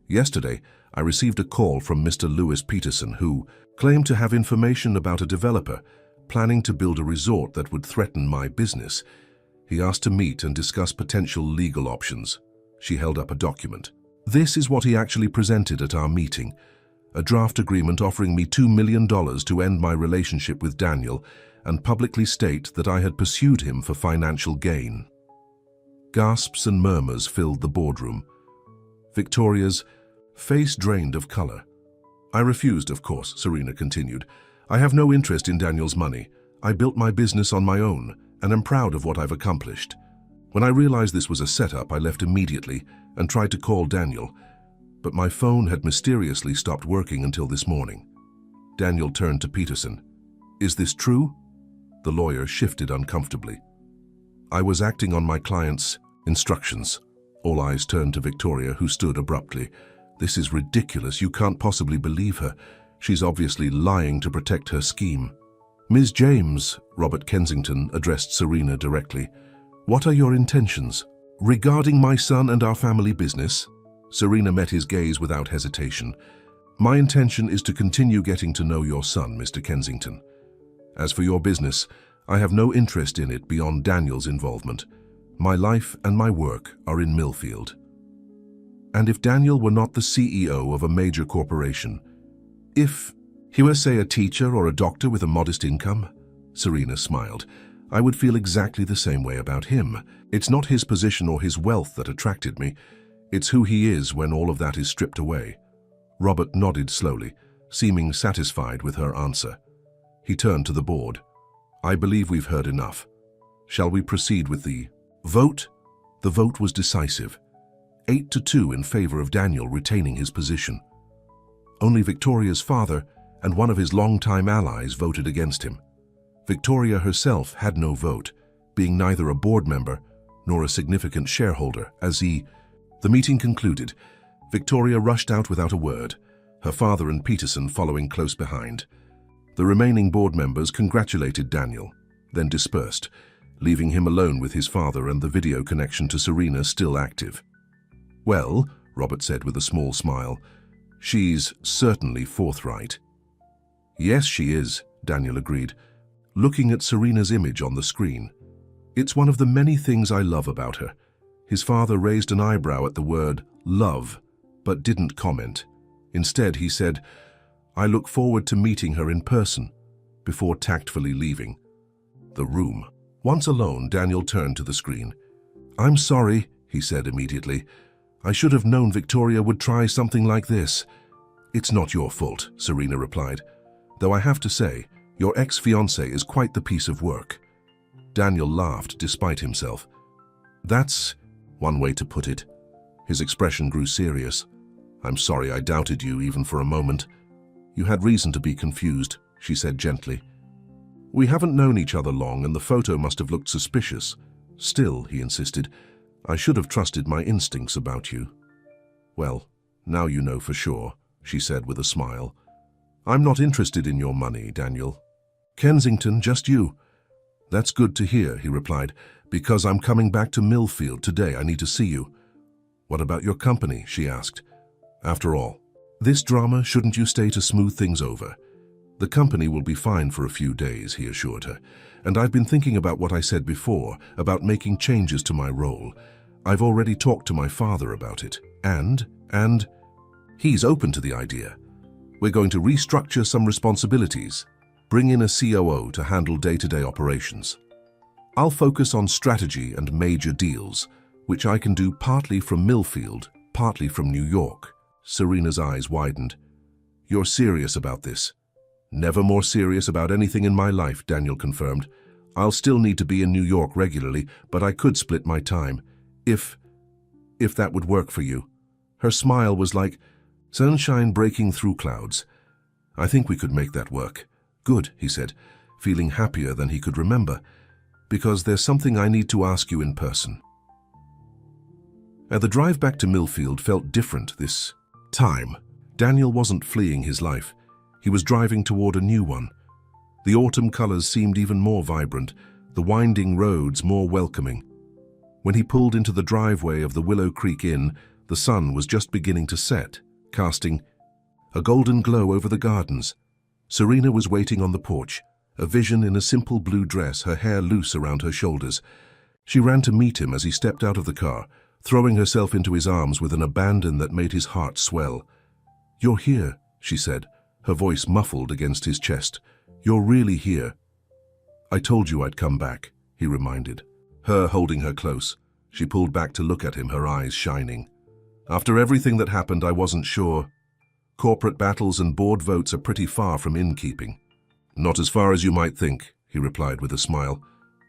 Yesterday, I received a call from Mr. Lewis Peterson, who claimed to have information about a developer planning to build a resort that would threaten my business. He asked to meet and discuss potential legal options." She held up a document. "This is what he actually presented at our meeting. A draft agreement offering me $2 million to end my relationship with Daniel and publicly state that I had pursued him for financial gain." Gasps and murmurs filled the boardroom. Victoria's face drained of color. "I refused, of course," Serena continued. "I have no interest in Daniel's money. I built my business on my own and am proud of what I've accomplished. When I realized this was a setup, I left immediately and tried to call Daniel, but my phone had mysteriously stopped working until this morning." Daniel turned to Peterson. "Is this true?" The lawyer shifted uncomfortably. "I was acting on my client's instructions." All eyes turned to Victoria, who stood abruptly. "This is ridiculous. You can't possibly believe her. She's obviously lying to protect her scheme." "Ms. James," Robert Kensington addressed Serena directly, "what are your intentions? Regarding my son and our family business?" Serena met his gaze without hesitation. "My intention is to continue getting to know your son, Mr. Kensington. As for your business, I have no interest in it beyond Daniel's involvement. My life and my work are in Millfield." "And if Daniel were not the CEO of a major corporation? If he were, say, a teacher or a doctor with a modest income?" Serena smiled. "I would feel exactly the same way about him. It's not his position or his wealth that attracted me. It's who he is when all of that is stripped away." Robert nodded slowly, seeming satisfied with her answer. He turned to the board. "I believe we've heard enough. Shall we proceed with the vote?" The vote was decisive. 8-2 in favor of Daniel retaining his position. Only Victoria's father and one of his longtime allies voted against him. Victoria herself had no vote, being neither a board member nor a significant shareholder. The meeting concluded, Victoria rushed out without a word, her father and Peterson following close behind. The remaining board members congratulated Daniel, then dispersed, leaving him alone with his father and the video connection to Serena still active. "Well," Robert said with a small smile, "she's certainly forthright." "Yes, she is," Daniel agreed, looking at Serena's image on the screen. "It's one of the many things I love about her." His father raised an eyebrow at the word love, but didn't comment. Instead, he said, "I look forward to meeting her in person," before tactfully leaving the room. Once alone, Daniel turned to the screen. "I'm sorry," he said immediately. "I should have known Victoria would try something like this." "It's not your fault," Serena replied, "though I have to say, your ex-fiancé is quite the piece of work." Daniel laughed despite himself. "That's one way to put it." His expression grew serious. "I'm sorry I doubted you even for a moment." "You had reason to be confused," she said gently. "We haven't known each other long and the photo must have looked suspicious. Still," he insisted, "I should have trusted my instincts about you." "Well, now you know for sure," she said with a smile. "I'm not interested in your money, Daniel." "Kensington, just you." "That's good to hear," he replied, "because I'm coming back to Millfield today. I need to see you." "What about your company?" she asked. "After all, this drama, shouldn't you stay to smooth things over?" "The company will be fine for a few days," he assured her. "And I've been thinking about what I said before, about making changes to my role. I've already talked to my father about it. And he's open to the idea. We're going to restructure some responsibilities, bring in a COO to handle day-to-day operations. I'll focus on strategy and major deals, which I can do partly from Millfield, partly from New York." Serena's eyes widened. "You're serious about this?" "Never more serious about anything in my life," Daniel confirmed. "I'll still need to be in New York regularly, but I could split my time. If if that would work for you. Her smile was like sunshine breaking through clouds. I think we could make that work. Good, he said, feeling happier than he could remember, because there's something I need to ask you in person. The drive back to Millfield felt different this time. Daniel wasn't fleeing his life. He was driving toward a new one. The autumn colors seemed even more vibrant, the winding roads more welcoming. When he pulled into the driveway of the Willow Creek Inn, the sun was just beginning to set, casting a golden glow over the gardens. Serena was waiting on the porch, a vision in a simple blue dress, her hair loose around her shoulders. She ran to meet him as he stepped out of the car, throwing herself into his arms with an abandon that made his heart swell. "You're here," she said, her voice muffled against his chest. "You're really here." "I told you I'd come back," he reminded, her holding her close. She pulled back to look at him, her eyes shining. "After everything that happened, I wasn't sure. Corporate battles and board votes are pretty far from innkeeping." "Not as far as you might think," he replied with a smile.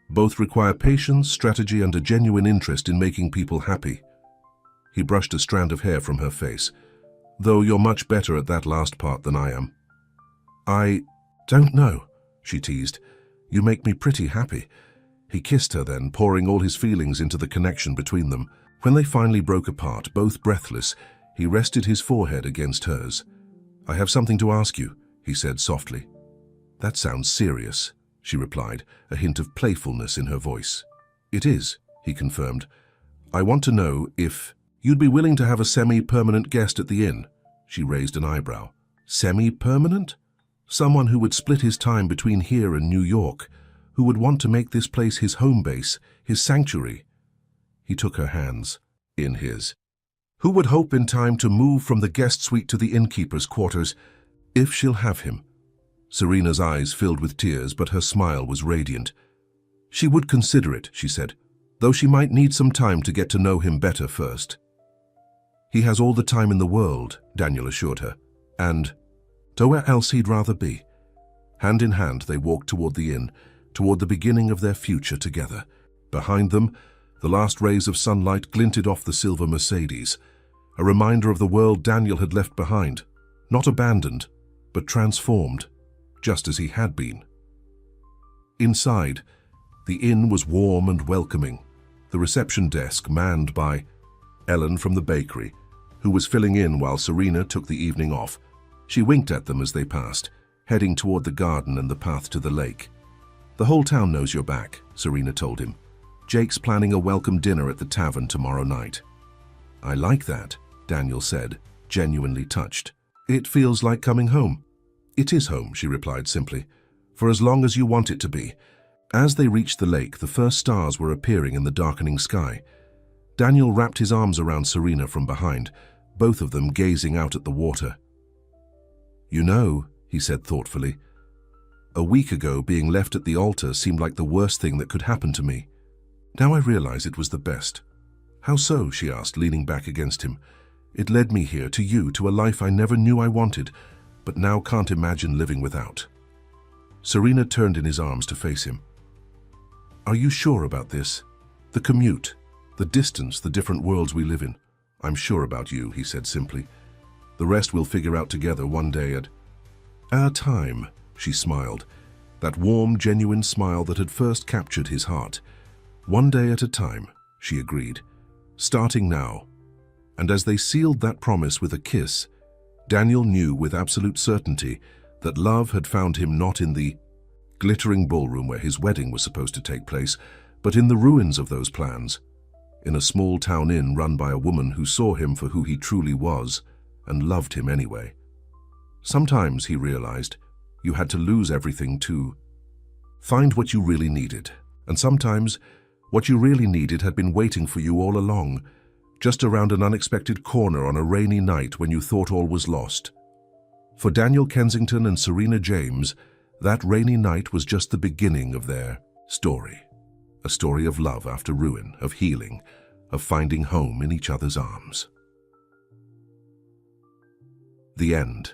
"Both require patience, strategy, and a genuine interest in making people happy." He brushed a strand of hair from her face. "Though you're much better at that last part than I am." "I don't know," she teased. "You make me pretty happy." He kissed her then, pouring all his feelings into the connection between them. When they finally broke apart, both breathless, he rested his forehead against hers. "I have something to ask you," he said softly. "That sounds serious," she replied, a hint of playfulness in her voice. "It is," he confirmed. "I want to know if you'd be willing to have a semi-permanent guest at the inn." She raised an eyebrow. "Semi-permanent? Someone who would split his time between here and New York, who would want to make this place his home base, his sanctuary." He took her hands in his. "Who would hope in time to move from the guest suite to the innkeeper's quarters, if she'll have him." Serena's eyes filled with tears, but her smile was radiant. "She would consider it," she said, "though she might need some time to get to know him better first." "He has all the time in the world," Daniel assured her, "and where else he'd rather be." Hand in hand, they walked toward the inn, toward the beginning of their future together. Behind them, the last rays of sunlight glinted off the silver Mercedes, a reminder of the world Daniel had left behind, not abandoned, but transformed, just as he had been. Inside, the inn was warm and welcoming, the reception desk manned by Ellen from the bakery, who was filling in while Serena took the evening off. She winked at them as they passed, heading toward the garden and the path to the lake. "The whole town knows you're back," Serena told him. "Jake's planning a welcome dinner at the tavern tomorrow night." "I like that," Daniel said, genuinely touched. "It feels like coming home." "It is home," she replied simply, "for as long as you want it to be." As they reached the lake, the first stars were appearing in the darkening sky. Daniel wrapped his arms around Serena from behind, both of them gazing out at the water. "You know," he said thoughtfully, "a week ago being left at the altar seemed like the worst thing that could happen to me. Now I realize it was the best." "How so?" she asked, leaning back against him. "It led me here, to you, to a life I never knew I wanted, but now can't imagine living without." Serena turned in his arms to face him. "Are you sure about this? The commute, the distance, the different worlds we live in." "I'm sure about you," he said simply. "The rest we'll figure out together one day at a time," she smiled, that warm, genuine smile that had first captured his heart. "One day at a time," she agreed, "starting now." And as they sealed that promise with a kiss, Daniel knew with absolute certainty that love had found him not in the glittering ballroom where his wedding was supposed to take place, but in the ruins of those plans, in a small town inn run by a woman who saw him for who he truly was and loved him anyway. Sometimes, he realized, you had to lose everything to find what you really needed, and sometimes what you really needed had been waiting for you all along, just around an unexpected corner on a rainy night when you thought all was lost. For Daniel Kensington and Serena James, that rainy night was just the beginning of their story. A story of love after ruin, of healing, of finding home in each other's arms. The end.